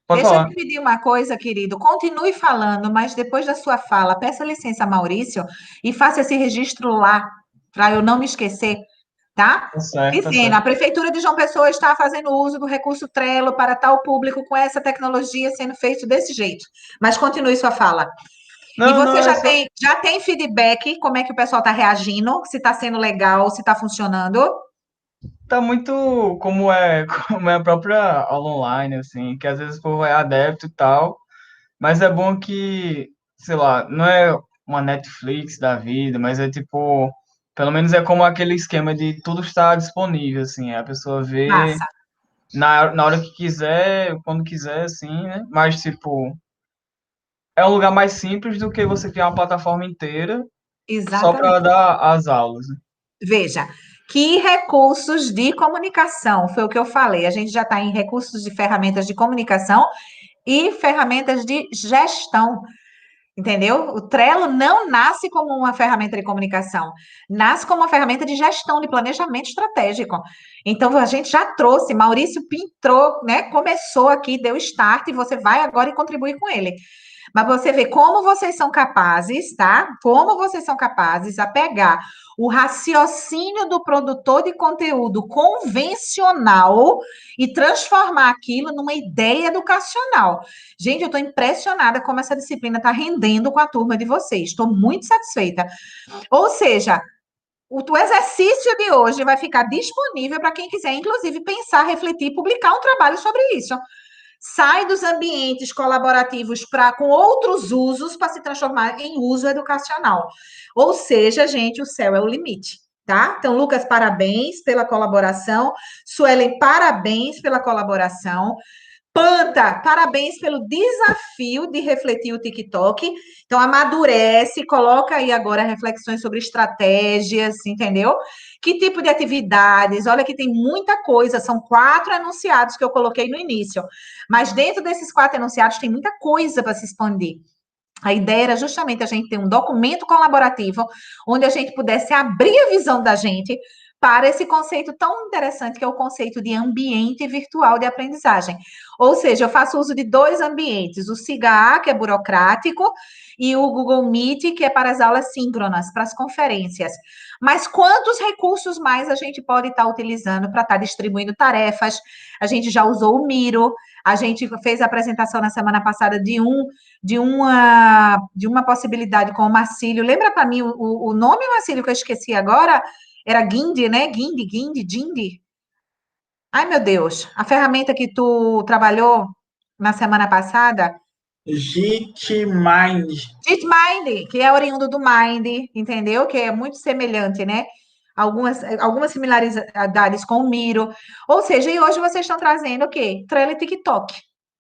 Speaker 7: pode
Speaker 1: deixa eu
Speaker 7: falar.
Speaker 1: te pedir uma coisa, querido. Continue falando, mas depois da sua fala, peça licença, Maurício, e faça esse registro lá, para eu não me esquecer, tá?
Speaker 7: Tá certo, tá
Speaker 1: Dizendo, a
Speaker 7: certo.
Speaker 1: Prefeitura de João Pessoa está fazendo uso do recurso Trello para tal público com essa tecnologia sendo feito desse jeito. Mas continue sua fala. E
Speaker 7: Não, não,
Speaker 1: você
Speaker 7: é só...
Speaker 1: já tem feedback, como é que o pessoal está reagindo, se está sendo legal, se está funcionando?
Speaker 7: Tá muito como é a própria aula online, assim, que às vezes o povo é adepto e tal, mas é bom que, sei lá, não é uma Netflix da vida, mas é tipo, pelo menos é como aquele esquema de tudo estar disponível, assim, a pessoa vê
Speaker 1: Massa.
Speaker 7: na hora que quiser, quando quiser, assim, né? Mas, tipo, é um lugar mais simples do que você criar uma plataforma inteira só para
Speaker 1: Exatamente.
Speaker 7: dar as aulas, né?
Speaker 1: Veja, que recursos de comunicação, foi o que eu falei. A gente já está em recursos de ferramentas de comunicação e ferramentas de gestão, entendeu? O Trello não nasce como uma ferramenta de comunicação, nasce como uma ferramenta de gestão, de planejamento estratégico. Então, a gente já trouxe, Maurício pintou, né? Começou aqui, deu start, e você vai agora e contribuir com ele. Mas você vê como vocês são capazes, tá? Como vocês são capazes a pegar o raciocínio do produtor de conteúdo convencional e transformar aquilo numa ideia educacional. Gente, eu estou impressionada como essa disciplina está rendendo com a turma de vocês. Estou muito satisfeita. Ou seja, o exercício de hoje vai ficar disponível para quem quiser, inclusive, pensar, refletir e publicar um trabalho sobre isso. Sai dos ambientes colaborativos com outros usos para se transformar em uso educacional. Ou seja, gente, o céu é o limite, tá? Então, Lucas, parabéns pela colaboração. Suelen, parabéns pela colaboração. Panta, parabéns pelo desafio de refletir o TikTok. Então, amadurece, coloca aí agora reflexões sobre estratégias, entendeu? Que tipo de atividades? Olha que tem muita coisa, são 4 enunciados que eu coloquei no início. Mas dentro desses 4 enunciados tem muita coisa para se expandir. A ideia era justamente a gente ter um documento colaborativo onde a gente pudesse abrir a visão da gente para esse conceito tão interessante que é o conceito de ambiente virtual de aprendizagem. Ou seja, eu faço uso de 2 ambientes, o SIGA, que é burocrático, e o Google Meet, que é para as aulas síncronas, para as conferências. Mas quantos recursos mais a gente pode estar utilizando para estar distribuindo tarefas? A gente já usou o Miro, a gente fez a apresentação na semana passada de uma possibilidade com o Marcílio. Lembra para mim o nome, Marcílio, que eu esqueci agora? Era Guinde, né? Gindi. Ai, meu Deus. A ferramenta que tu trabalhou na semana passada,
Speaker 3: Gitmind.
Speaker 1: DeepMind, que é oriundo do Mind, entendeu? Que é muito semelhante, né? Algumas similaridades com o Miro. Ou seja, e hoje vocês estão trazendo o quê? Trello e TikTok,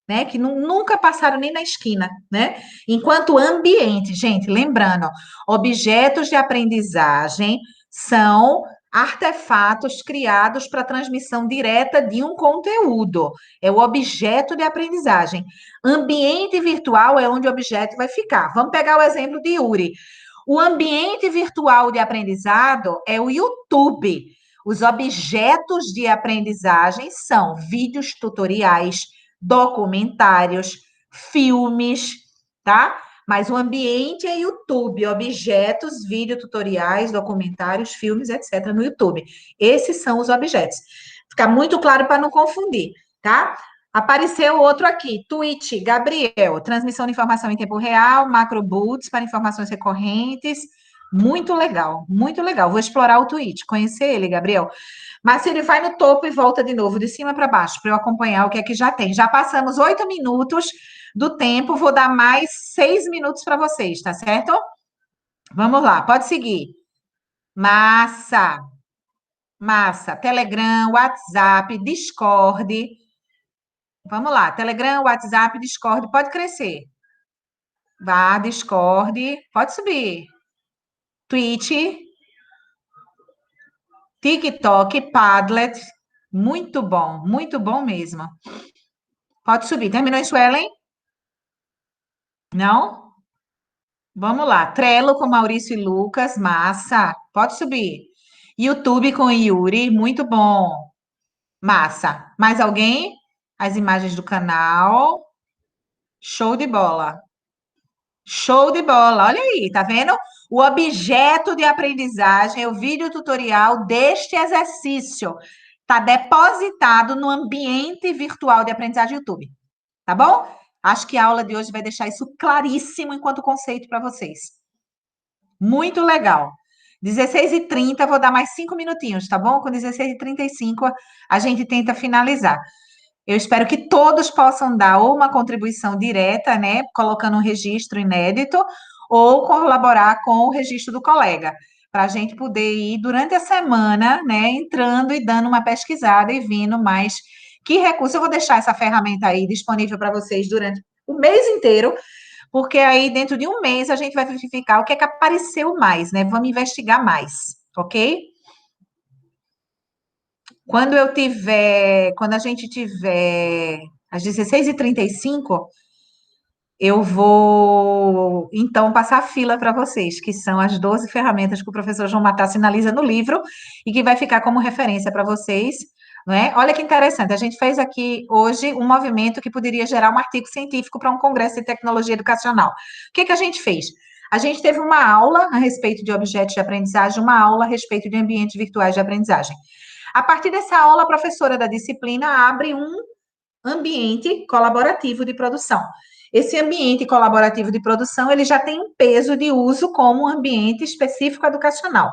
Speaker 1: né? Que nunca passaram nem na esquina, né? Enquanto ambiente, gente, lembrando, objetos de aprendizagem São artefatos criados para transmissão direta de um conteúdo. É o objeto de aprendizagem. Ambiente virtual é onde o objeto vai ficar. Vamos pegar o exemplo de Yuri. O ambiente virtual de aprendizado é o YouTube. Os objetos de aprendizagem são vídeos tutoriais, documentários, filmes, tá? Mas o ambiente é YouTube, objetos, vídeo tutoriais, documentários, filmes, etc. no YouTube. Esses são os objetos. Fica muito claro para não confundir, tá? Apareceu outro aqui, Twitch, Gabriel, transmissão de informação em tempo real, macroboots para informações recorrentes. Muito legal, muito legal. Vou explorar o Twitch, conhecer ele, Gabriel. Mas ele vai no topo e volta de novo, de cima para baixo, para eu acompanhar o que é que já tem. Já passamos 8 minutos do tempo, vou dar mais 6 minutos para vocês, tá certo? Vamos lá, pode seguir. Massa. Massa. Telegram, WhatsApp, Discord. Vamos lá, Telegram, WhatsApp, Discord, pode crescer. Vá, Discord, pode subir. Twitch, TikTok, Padlet, muito bom mesmo. Pode subir. Terminou isso, Ellen? Não? Vamos lá. Trello com Maurício e Lucas, massa. Pode subir. YouTube com Yuri, muito bom. Massa. Mais alguém? As imagens do canal. Show de bola. Show de bola. Olha aí, tá vendo? O objeto de aprendizagem é o vídeo tutorial deste exercício. Está depositado no ambiente virtual de aprendizagem YouTube. Tá bom? Acho que a aula de hoje vai deixar isso claríssimo enquanto conceito para vocês. Muito legal. 16h30, vou dar mais 5 minutinhos, tá bom? Com 16h35 a gente tenta finalizar. Eu espero que todos possam dar ou uma contribuição direta, né, colocando um registro inédito, ou colaborar com o registro do colega, para a gente poder ir durante a semana, né, entrando e dando uma pesquisada e vindo mais que recurso. Eu vou deixar essa ferramenta aí disponível para vocês durante o mês inteiro, porque aí dentro de um mês a gente vai verificar o que é que apareceu mais, né? Vamos investigar mais, ok? Quando a gente tiver às 16h35, eu vou, então, passar a fila para vocês, que são as 12 ferramentas que o professor João Matar sinaliza no livro e que vai ficar como referência para vocês, não é? Olha que interessante, a gente fez aqui hoje um movimento que poderia gerar um artigo científico para um congresso de tecnologia educacional. O que a gente fez? A gente teve uma aula a respeito de objetos de aprendizagem, uma aula a respeito de ambientes virtuais de aprendizagem. A partir dessa aula, a professora da disciplina abre um ambiente colaborativo de produção. Esse ambiente colaborativo de produção, ele já tem um peso de uso como um ambiente específico educacional.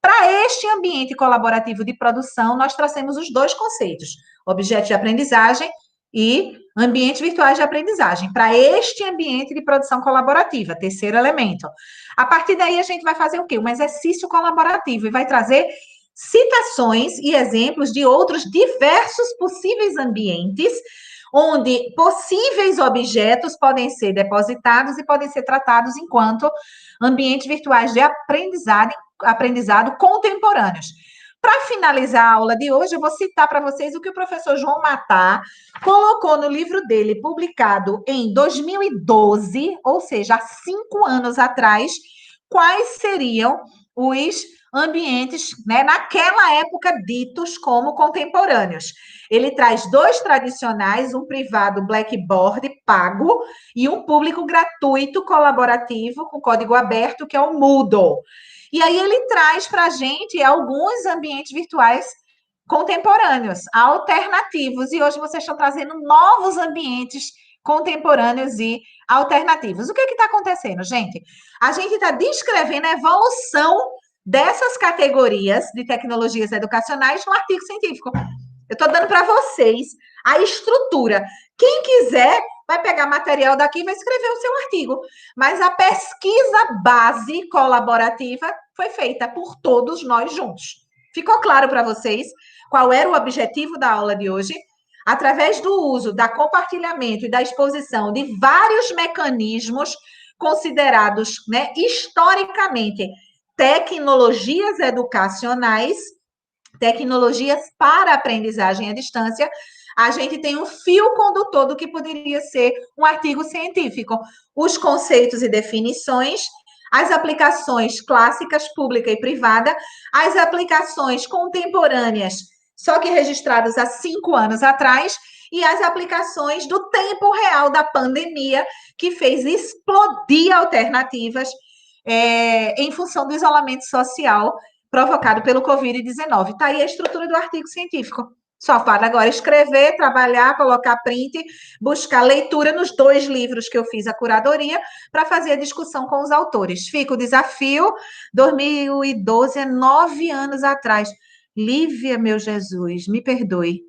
Speaker 1: Para este ambiente colaborativo de produção, nós trouxemos os dois conceitos, objeto de aprendizagem e ambientes virtuais de aprendizagem, para este ambiente de produção colaborativa, terceiro elemento. A partir daí, a gente vai fazer o quê? Um exercício colaborativo e vai trazer citações e exemplos de outros diversos possíveis ambientes onde possíveis objetos podem ser depositados e podem ser tratados enquanto ambientes virtuais de aprendizado contemporâneos. Para finalizar a aula de hoje, eu vou citar para vocês o que o professor João Matar colocou no livro dele, publicado em 2012, ou seja, há 5 anos atrás, quais seriam os ambientes, né, naquela época ditos como contemporâneos. Ele traz 2 tradicionais, um privado Blackboard pago e um público gratuito colaborativo com código aberto, que é o Moodle. E aí ele traz para a gente alguns ambientes virtuais contemporâneos, alternativos, e hoje vocês estão trazendo novos ambientes contemporâneos e alternativos. O que está acontecendo, gente? A gente está descrevendo a evolução dessas categorias de tecnologias educacionais no artigo científico. Eu estou dando para vocês a estrutura. Quem quiser vai pegar material daqui e vai escrever o seu artigo. Mas a pesquisa base colaborativa foi feita por todos nós juntos. Ficou claro para vocês qual era o objetivo da aula de hoje? Através do uso, da compartilhamento e da exposição de vários mecanismos considerados, né, historicamente tecnologias educacionais, tecnologias para aprendizagem à distância, a gente tem um fio condutor do que poderia ser um artigo científico. Os conceitos e definições, as aplicações clássicas, pública e privada, as aplicações contemporâneas, só que registradas há 5 anos atrás, e as aplicações do tempo real da pandemia, que fez explodir alternativas em função do isolamento social provocado pelo Covid-19. Está aí a estrutura do artigo científico. Só falta agora escrever, trabalhar, colocar print, buscar leitura nos 2 livros que eu fiz a curadoria para fazer a discussão com os autores. Fica o desafio, 2012, 9 anos atrás. Lívia, meu Jesus, me perdoe.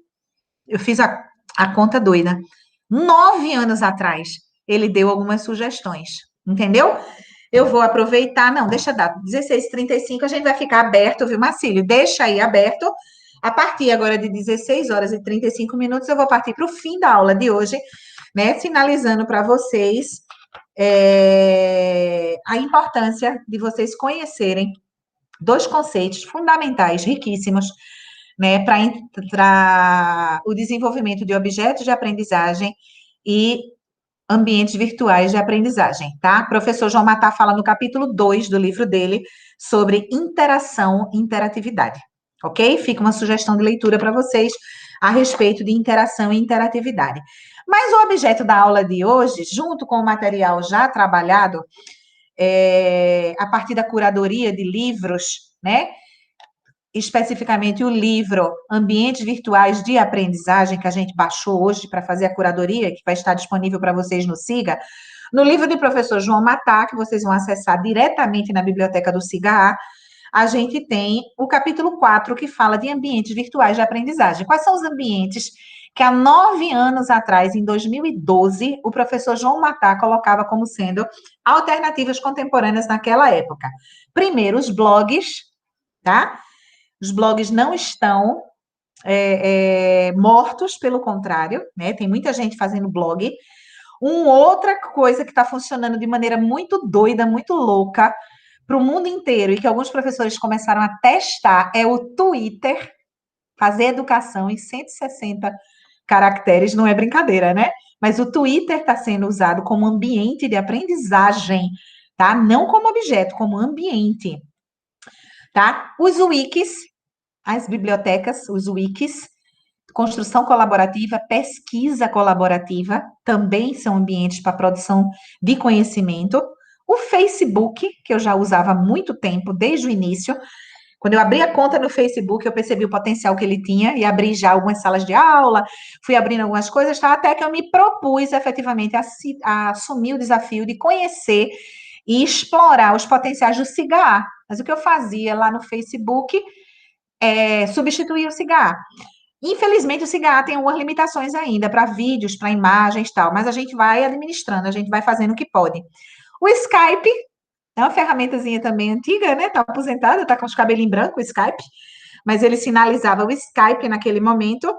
Speaker 1: Eu fiz a conta doida. 9 anos atrás, ele deu algumas sugestões, entendeu? Eu vou aproveitar, não, deixa dar, 16h35, a gente vai ficar aberto, viu, Marcílio? Deixa aí aberto. A partir agora de 16h35, eu vou partir para o fim da aula de hoje, né? Sinalizando para vocês a importância de vocês conhecerem 2 conceitos fundamentais, riquíssimos, né, para o desenvolvimento de objetos de aprendizagem e ambientes virtuais de aprendizagem, tá? O professor João Matar fala no capítulo 2 do livro dele sobre interação e interatividade, ok? Fica uma sugestão de leitura para vocês a respeito de interação e interatividade. Mas o objeto da aula de hoje, junto com o material já trabalhado, a partir da curadoria de livros, né? Especificamente o livro Ambientes Virtuais de Aprendizagem, que a gente baixou hoje para fazer a curadoria, que vai estar disponível para vocês no SIGA. No livro do professor João Matar, que vocês vão acessar diretamente na biblioteca do SIGA, a gente tem o capítulo 4, que fala de ambientes virtuais de aprendizagem. Quais são os ambientes que há 9 anos atrás, em 2012, o professor João Matar colocava como sendo alternativas contemporâneas naquela época? Primeiro, os blogs, tá? Os blogs não estão mortos, pelo contrário, né? Tem muita gente fazendo blog. Outra coisa que está funcionando de maneira muito doida, muito louca, para o mundo inteiro, e que alguns professores começaram a testar, é o Twitter. Fazer educação em 160 caracteres não é brincadeira, né? Mas o Twitter está sendo usado como ambiente de aprendizagem, tá? Não como objeto, como ambiente, tá? Os wikis, as bibliotecas, os wikis, construção colaborativa, pesquisa colaborativa, também são ambientes para produção de conhecimento. O Facebook, que eu já usava há muito tempo, desde o início. Quando eu abri a conta no Facebook, eu percebi o potencial que ele tinha e abri já algumas salas de aula, fui abrindo algumas coisas, tá? Até que eu me propus efetivamente a assumir o desafio de conhecer e explorar os potenciais do SIGA. Mas o que eu fazia lá no Facebook substituir o SIGA. Infelizmente, o SIGA tem algumas limitações ainda para vídeos, para imagens e tal, mas a gente vai administrando, a gente vai fazendo o que pode. O Skype é uma ferramentazinha também antiga, né? Tá aposentada, tá com os cabelinhos brancos, o Skype, mas ele sinalizava o Skype naquele momento,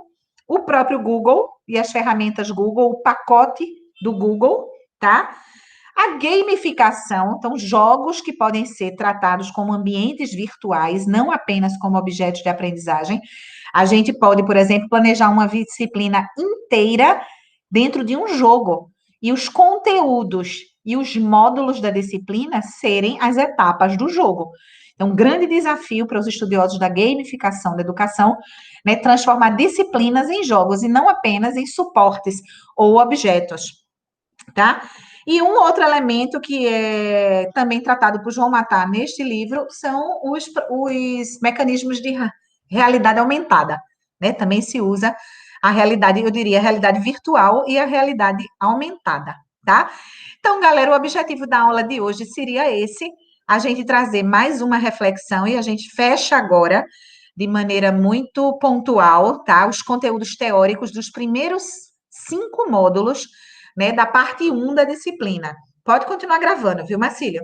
Speaker 1: o próprio Google e as ferramentas Google, o pacote do Google, tá? A gamificação, então, jogos que podem ser tratados como ambientes virtuais, não apenas como objetos de aprendizagem. A gente pode, por exemplo, planejar uma disciplina inteira dentro de um jogo, e os conteúdos e os módulos da disciplina serem as etapas do jogo. Então, um grande desafio para os estudiosos da gamificação da educação, né, transformar disciplinas em jogos, e não apenas em suportes ou objetos, tá? E um outro elemento que é também tratado por João Matar neste livro são os mecanismos de realidade aumentada, né? Também se usa a realidade, eu diria, a realidade virtual e a realidade aumentada, tá? Então, galera, o objetivo da aula de hoje seria esse, a gente trazer mais uma reflexão, e a gente fecha agora, de maneira muito pontual, tá? Os conteúdos teóricos dos primeiros 5 módulos, né, da parte 1 da disciplina. Pode continuar gravando, viu, Marcílio?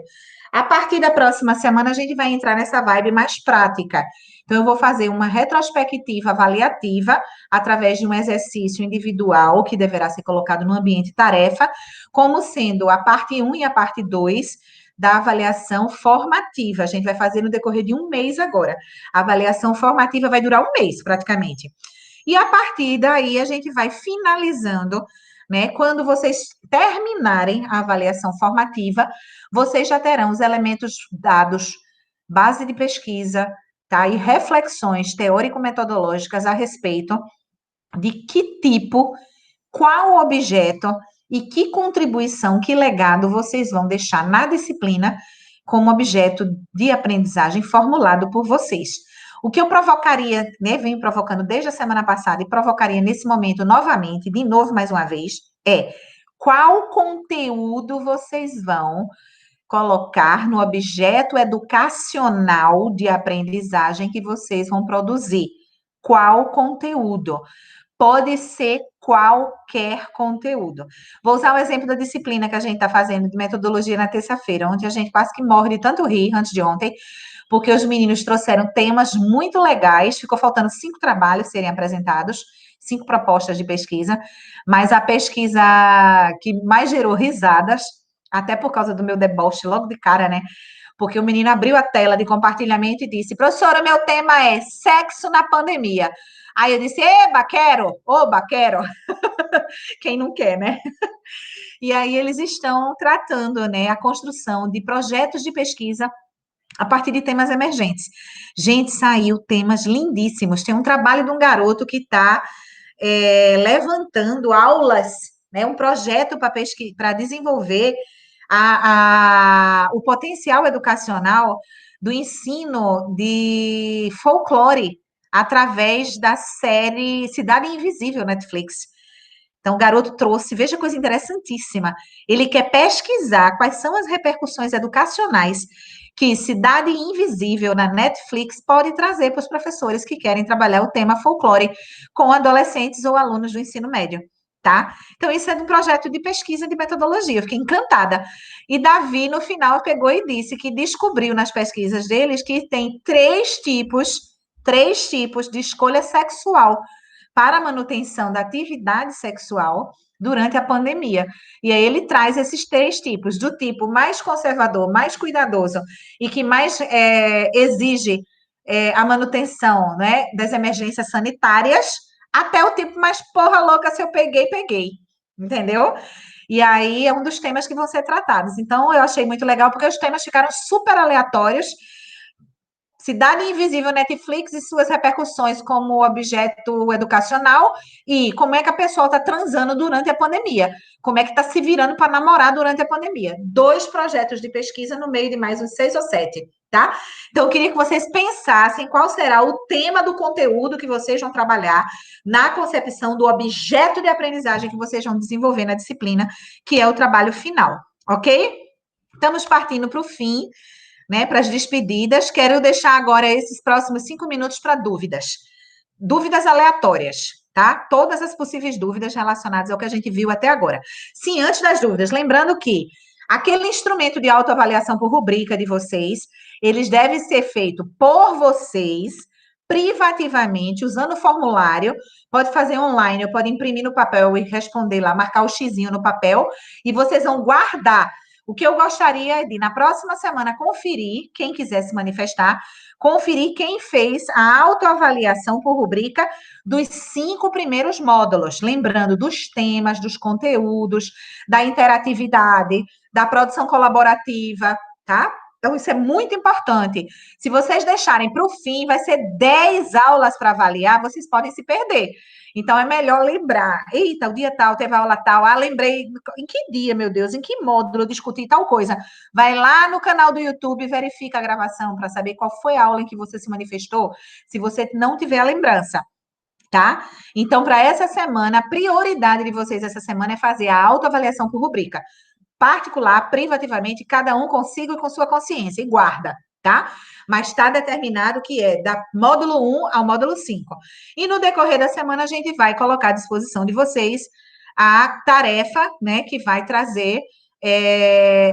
Speaker 1: A partir da próxima semana, a gente vai entrar nessa vibe mais prática. Então, eu vou fazer uma retrospectiva avaliativa através de um exercício individual que deverá ser colocado no ambiente tarefa, como sendo a parte 1 e a parte 2 da avaliação formativa. A gente vai fazer no decorrer de um mês agora. A avaliação formativa vai durar um mês, praticamente. E a partir daí, a gente vai finalizando, né? Quando vocês terminarem a avaliação formativa, vocês já terão os elementos dados, base de pesquisa, tá? E reflexões teórico-metodológicas a respeito de que tipo, qual objeto e que contribuição, que legado vocês vão deixar na disciplina como objeto de aprendizagem formulado por vocês. O que eu provocaria, né, venho provocando desde a semana passada e provocaria nesse momento novamente, de novo, mais uma vez, é qual conteúdo vocês vão colocar no objeto educacional de aprendizagem que vocês vão produzir. Qual conteúdo? Pode ser qualquer conteúdo. Vou usar o exemplo da disciplina que a gente está fazendo de metodologia na terça-feira, onde a gente quase que morre de tanto rir antes de ontem, porque os meninos trouxeram temas muito legais, ficou faltando 5 trabalhos serem apresentados, 5 propostas de pesquisa, mas a pesquisa que mais gerou risadas, até por causa do meu deboche logo de cara, né? Porque o menino abriu a tela de compartilhamento e disse, professora, meu tema é sexo na pandemia. Aí eu disse, eba, quero, oba, quero. Quem não quer, né? E aí eles estão tratando, né, a construção de projetos de pesquisa a partir de temas emergentes. Gente, saiu temas lindíssimos. Tem um trabalho de um garoto que está levantando aulas, né, um projeto para desenvolver o potencial educacional do ensino de folclore através da série Cidade Invisível, Netflix. Então, o garoto trouxe, veja coisa interessantíssima, ele quer pesquisar quais são as repercussões educacionais que Cidade Invisível na Netflix pode trazer para os professores que querem trabalhar o tema folclore com adolescentes ou alunos do ensino médio, tá? Então, isso é de um projeto de pesquisa de metodologia, eu fiquei encantada. E Davi, no final, pegou e disse que descobriu nas pesquisas deles que tem 3 tipos de escolha sexual para a manutenção da atividade sexual durante a pandemia. E aí ele traz esses 3 tipos, do tipo mais conservador, mais cuidadoso e que mais exige a manutenção, né, das emergências sanitárias, até o tipo mais porra louca, se eu peguei, peguei. Entendeu? E aí é um dos temas que vão ser tratados. Então, eu achei muito legal, porque os temas ficaram super aleatórios. Cidade Invisível, Netflix e suas repercussões como objeto educacional e como é que a pessoa está transando durante a pandemia, como é que está se virando para namorar durante a pandemia. 2 projetos de pesquisa no meio de mais uns 6 ou 7, tá? Então, eu queria que vocês pensassem qual será o tema do conteúdo que vocês vão trabalhar na concepção do objeto de aprendizagem que vocês vão desenvolver na disciplina, que é o trabalho final, ok? Estamos partindo para o fim, né, para as despedidas. Quero deixar agora esses próximos 5 minutos para dúvidas. Dúvidas aleatórias, tá? Todas as possíveis dúvidas relacionadas ao que a gente viu até agora. Sim, antes das dúvidas, lembrando que aquele instrumento de autoavaliação por rubrica de vocês, eles devem ser feitos por vocês, privativamente, usando o formulário. Pode fazer online, ou pode imprimir no papel e responder lá, marcar o xizinho no papel, e vocês vão guardar. O que eu gostaria é de, na próxima semana, conferir, quem quiser se manifestar, conferir quem fez a autoavaliação por rubrica dos 5 primeiros módulos, lembrando dos temas, dos conteúdos, da interatividade, da produção colaborativa, tá? Então, isso é muito importante. Se vocês deixarem para o fim, vai ser 10 aulas para avaliar, vocês podem se perder. Então, é melhor lembrar. Eita, o dia tal, teve aula tal. Ah, lembrei. Em que dia, meu Deus? Em que módulo eu discuti tal coisa? Vai lá no canal do YouTube e verifica a gravação para saber qual foi a aula em que você se manifestou, se você não tiver a lembrança, tá? Então, para essa semana, a prioridade de vocês essa semana é fazer a autoavaliação por rubrica. Particular, privativamente, cada um consigo e com sua consciência, e guarda, tá? Mas está determinado que é da módulo 1 ao módulo 5. E no decorrer da semana, a gente vai colocar à disposição de vocês a tarefa, né, que vai trazer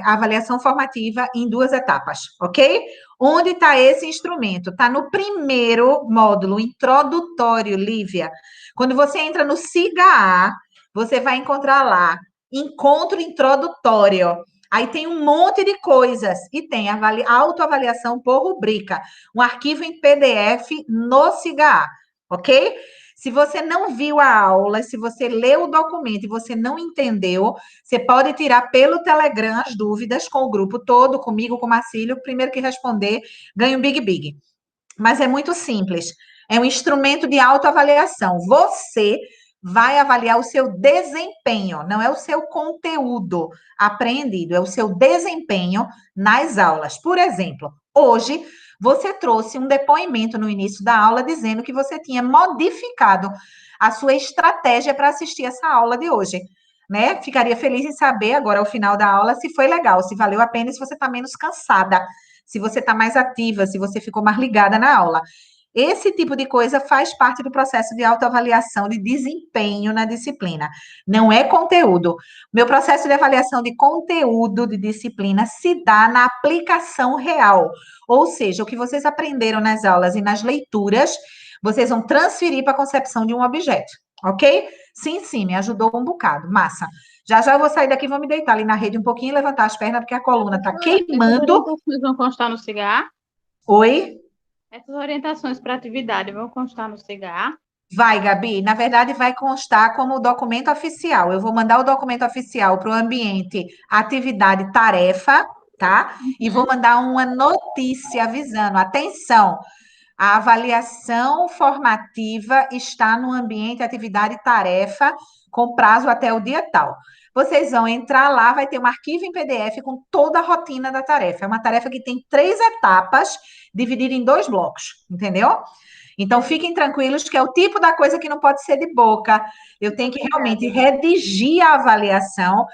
Speaker 1: a avaliação formativa em 2 etapas, ok? Onde está esse instrumento? Está no primeiro módulo, introdutório, Lívia. Quando você entra no SIGA-A, você vai encontrar lá encontro introdutório. Aí tem um monte de coisas e tem autoavaliação por rubrica, um arquivo em PDF no CIGA, ok? Se você não viu a aula, se você leu o documento e você não entendeu, você pode tirar pelo Telegram as dúvidas com o grupo todo, comigo, com o Marcílio. Primeiro que responder, ganha um Big Big. Mas é muito simples. É um instrumento de autoavaliação. Você vai avaliar o seu desempenho, não é o seu conteúdo aprendido, é o seu desempenho nas aulas. Por exemplo, hoje você trouxe um depoimento no início da aula dizendo que você tinha modificado a sua estratégia para assistir essa aula de hoje, né? Ficaria feliz em saber agora ao final da aula se foi legal, se valeu a pena, se você está menos cansada, se você está mais ativa, se você ficou mais ligada na aula. Esse tipo de coisa faz parte do processo de autoavaliação de desempenho na disciplina. Não é conteúdo. Meu processo de avaliação de conteúdo de disciplina se dá na aplicação real. Ou seja, o que vocês aprenderam nas aulas e nas leituras, vocês vão transferir para a concepção de um objeto. Ok? Sim, me ajudou um bocado. Massa. Já eu vou sair daqui, vou me deitar ali na rede um pouquinho e levantar as pernas, porque a coluna está queimando.
Speaker 2: Vocês vão constar no CIGA?
Speaker 1: Oi?
Speaker 2: Essas orientações para atividade vão constar no CIGA?
Speaker 1: Vai, Gabi. Na verdade, vai constar como documento oficial. Eu vou mandar o documento oficial para o ambiente atividade tarefa, tá? E vou mandar uma notícia avisando. Atenção, a avaliação formativa está no ambiente atividade tarefa com prazo até o dia tal. Vocês vão entrar lá, vai ter um arquivo em PDF com toda a rotina da tarefa. É uma tarefa que tem 3 etapas, dividida em 2 blocos, entendeu? Então, fiquem tranquilos que é o tipo da coisa que não pode ser de boca. Eu tenho que realmente redigir a avaliação,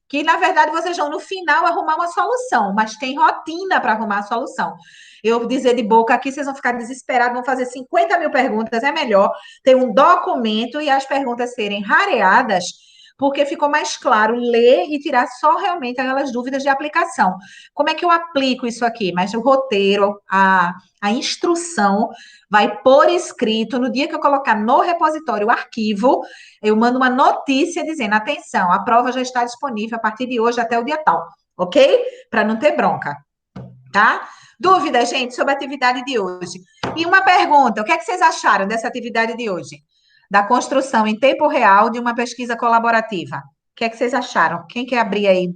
Speaker 1: que, na verdade, vocês vão, no final, arrumar uma solução, mas tem rotina para arrumar a solução. Eu dizer de boca aqui, vocês vão ficar desesperados, vão fazer 50 mil perguntas, é melhor ter um documento e as perguntas serem rareadas, porque ficou mais claro ler e tirar só realmente aquelas dúvidas de aplicação. Como é que eu aplico isso aqui? Mas o roteiro, a instrução vai por escrito. No dia que eu colocar no repositório o arquivo, eu mando uma notícia dizendo: atenção, a prova já está disponível a partir de hoje até o dia tal, ok? Para não ter bronca, tá? Dúvida, gente, sobre a atividade de hoje. E uma pergunta: o que é que vocês acharam dessa atividade de hoje? Da construção em tempo real de uma pesquisa colaborativa. O que é que vocês acharam? Quem quer abrir aí?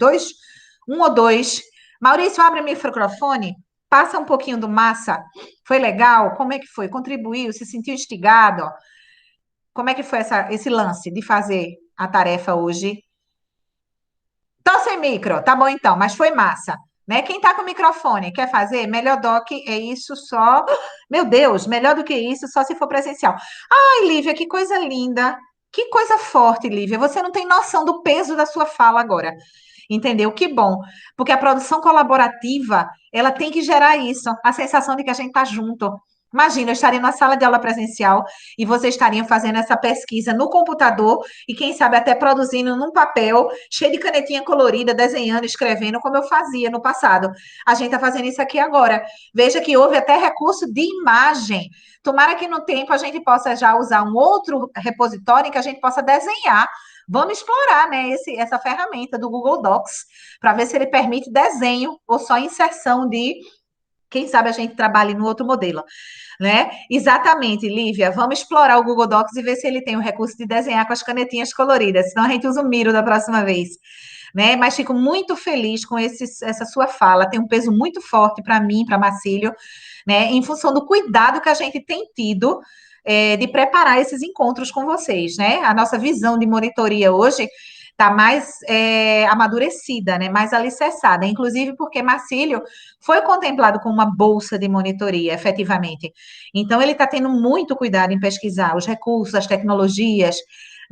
Speaker 1: Um ou dois? Maurício, abre o microfone. Passa um pouquinho do massa. Foi legal? Como é que foi? Contribuiu? Se sentiu instigado? Como é que foi esse lance de fazer a tarefa hoje? Tô sem micro, tá bom então, mas foi massa. Né? Quem tá com o microfone quer fazer? Melhor doc é isso só. Meu Deus, melhor do que isso, só se for presencial. Ai, Lívia, que coisa linda. Que coisa forte, Lívia. Você não tem noção do peso da sua fala agora. Entendeu? Que bom. Porque a produção colaborativa, ela tem que gerar isso, a sensação de que a gente está junto. Imagina, eu estaria na sala de aula presencial e vocês estariam fazendo essa pesquisa no computador e, quem sabe, até produzindo num papel, cheio de canetinha colorida, desenhando, escrevendo, como eu fazia no passado. A gente está fazendo isso aqui agora. Veja que houve até recurso de imagem. Tomara que no tempo a gente possa já usar um outro repositório em que a gente possa desenhar. Vamos explorar, né, essa ferramenta do Google Docs para ver se ele permite desenho ou só inserção de, quem sabe a gente trabalhe no outro modelo, né? Exatamente, Lívia. Vamos explorar o Google Docs e ver se ele tem o recurso de desenhar com as canetinhas coloridas. Senão a gente usa o Miro da próxima vez, né? Mas fico muito feliz com essa sua fala. Tem um peso muito forte para mim, para Marcílio, né? Em função do cuidado que a gente tem tido de preparar esses encontros com vocês, né? A nossa visão de monitoria hoje está mais amadurecida, né? Mais alicerçada, inclusive porque Marcílio foi contemplado com uma bolsa de monitoria, efetivamente. Então, ele está tendo muito cuidado em pesquisar os recursos, as tecnologias,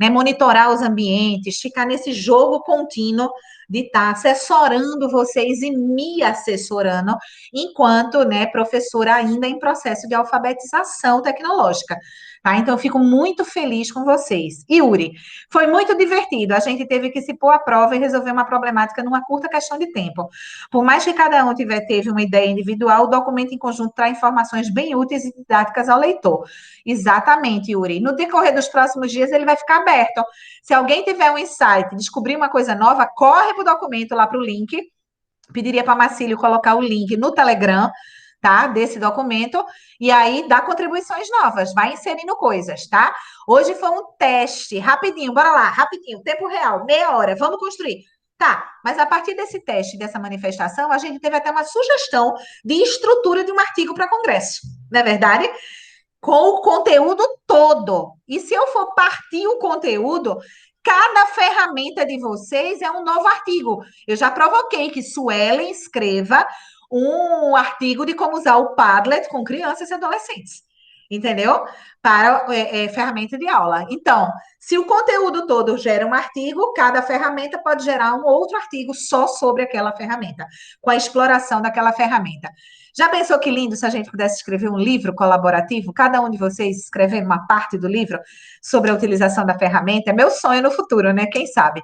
Speaker 1: né? Monitorar os ambientes, ficar nesse jogo contínuo de estar assessorando vocês e me assessorando, enquanto, né, professora ainda em processo de alfabetização tecnológica, tá? Então, eu fico muito feliz com vocês. Yuri, foi muito divertido, a gente teve que se pôr à prova e resolver uma problemática numa curta questão de tempo. Por mais que cada um teve uma ideia individual, o documento em conjunto traz informações bem úteis e didáticas ao leitor. Exatamente, Yuri. No decorrer dos próximos dias, ele vai ficar aberto. Se alguém tiver um insight, descobrir uma coisa nova, corre para o documento lá para o link, Pediria para Marcílio colocar o link no Telegram, tá? Desse documento, e aí dá contribuições novas, vai inserindo coisas, tá? Hoje foi um teste, rapidinho, bora lá, rapidinho, tempo real, meia hora, vamos construir. Tá, mas a partir desse teste, dessa manifestação, a gente teve até uma sugestão de estrutura de um artigo para congresso, não é verdade? Com o conteúdo todo. E se eu for partir o conteúdo, cada ferramenta de vocês é um novo artigo. Eu já provoquei que Suelen escreva um artigo de como usar o Padlet com crianças e adolescentes. Entendeu? Para ferramenta de aula. Então, se o conteúdo todo gera um artigo, cada ferramenta pode gerar um outro artigo só sobre aquela ferramenta, com a exploração daquela ferramenta. Já pensou que lindo se a gente pudesse escrever um livro colaborativo, cada um de vocês escrevendo uma parte do livro sobre a utilização da ferramenta? É meu sonho no futuro, né? Quem sabe?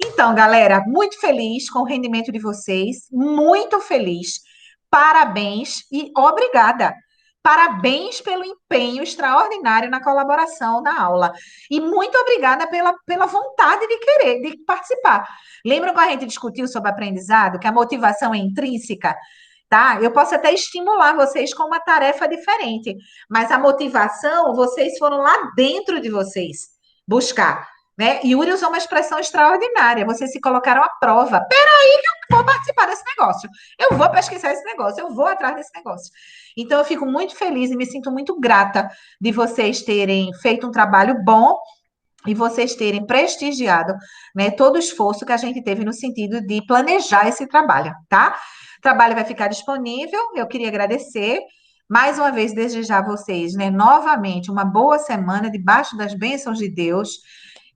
Speaker 1: Então, galera, muito feliz com o rendimento de vocês, muito feliz. Parabéns e obrigada. Parabéns pelo empenho extraordinário na colaboração na aula. E muito obrigada pela vontade de querer, de participar. Lembram que a gente discutiu sobre aprendizado, que a motivação é intrínseca? Tá? Eu posso até estimular vocês com uma tarefa diferente, mas a motivação, vocês foram lá dentro de vocês buscar, né? Yuri usou uma expressão extraordinária, vocês se colocaram à prova. Peraí que eu vou participar desse negócio, eu vou pesquisar esse negócio, eu vou atrás desse negócio. Então, eu fico muito feliz e me sinto muito grata de vocês terem feito um trabalho bom e vocês terem prestigiado, né, todo o esforço que a gente teve no sentido de planejar esse trabalho, tá? O trabalho vai ficar disponível, eu queria agradecer, mais uma vez desejar a vocês, né, novamente, uma boa semana debaixo das bênçãos de Deus,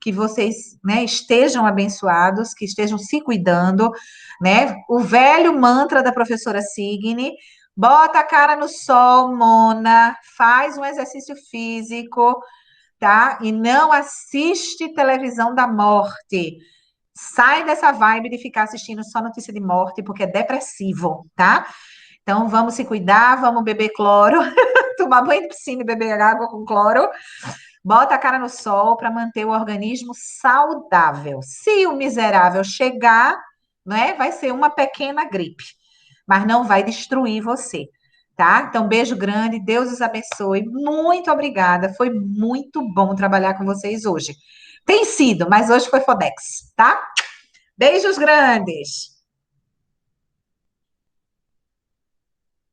Speaker 1: que vocês, né, estejam abençoados, que estejam se cuidando, né? O velho mantra da professora Signe, bota a cara no sol, Mona, faz um exercício físico, tá? E não assiste televisão da morte. Sai dessa vibe de ficar assistindo só notícia de morte, porque é depressivo, tá? Então, vamos se cuidar, vamos beber cloro, tomar banho de piscina e beber água com cloro. Bota a cara no sol para manter o organismo saudável. Se o miserável chegar, né, vai ser uma pequena gripe, mas não vai destruir você, tá? Então, beijo grande, Deus os abençoe. Muito obrigada, foi muito bom trabalhar com vocês hoje. Tem sido, mas hoje foi Fodex, tá? Beijos grandes.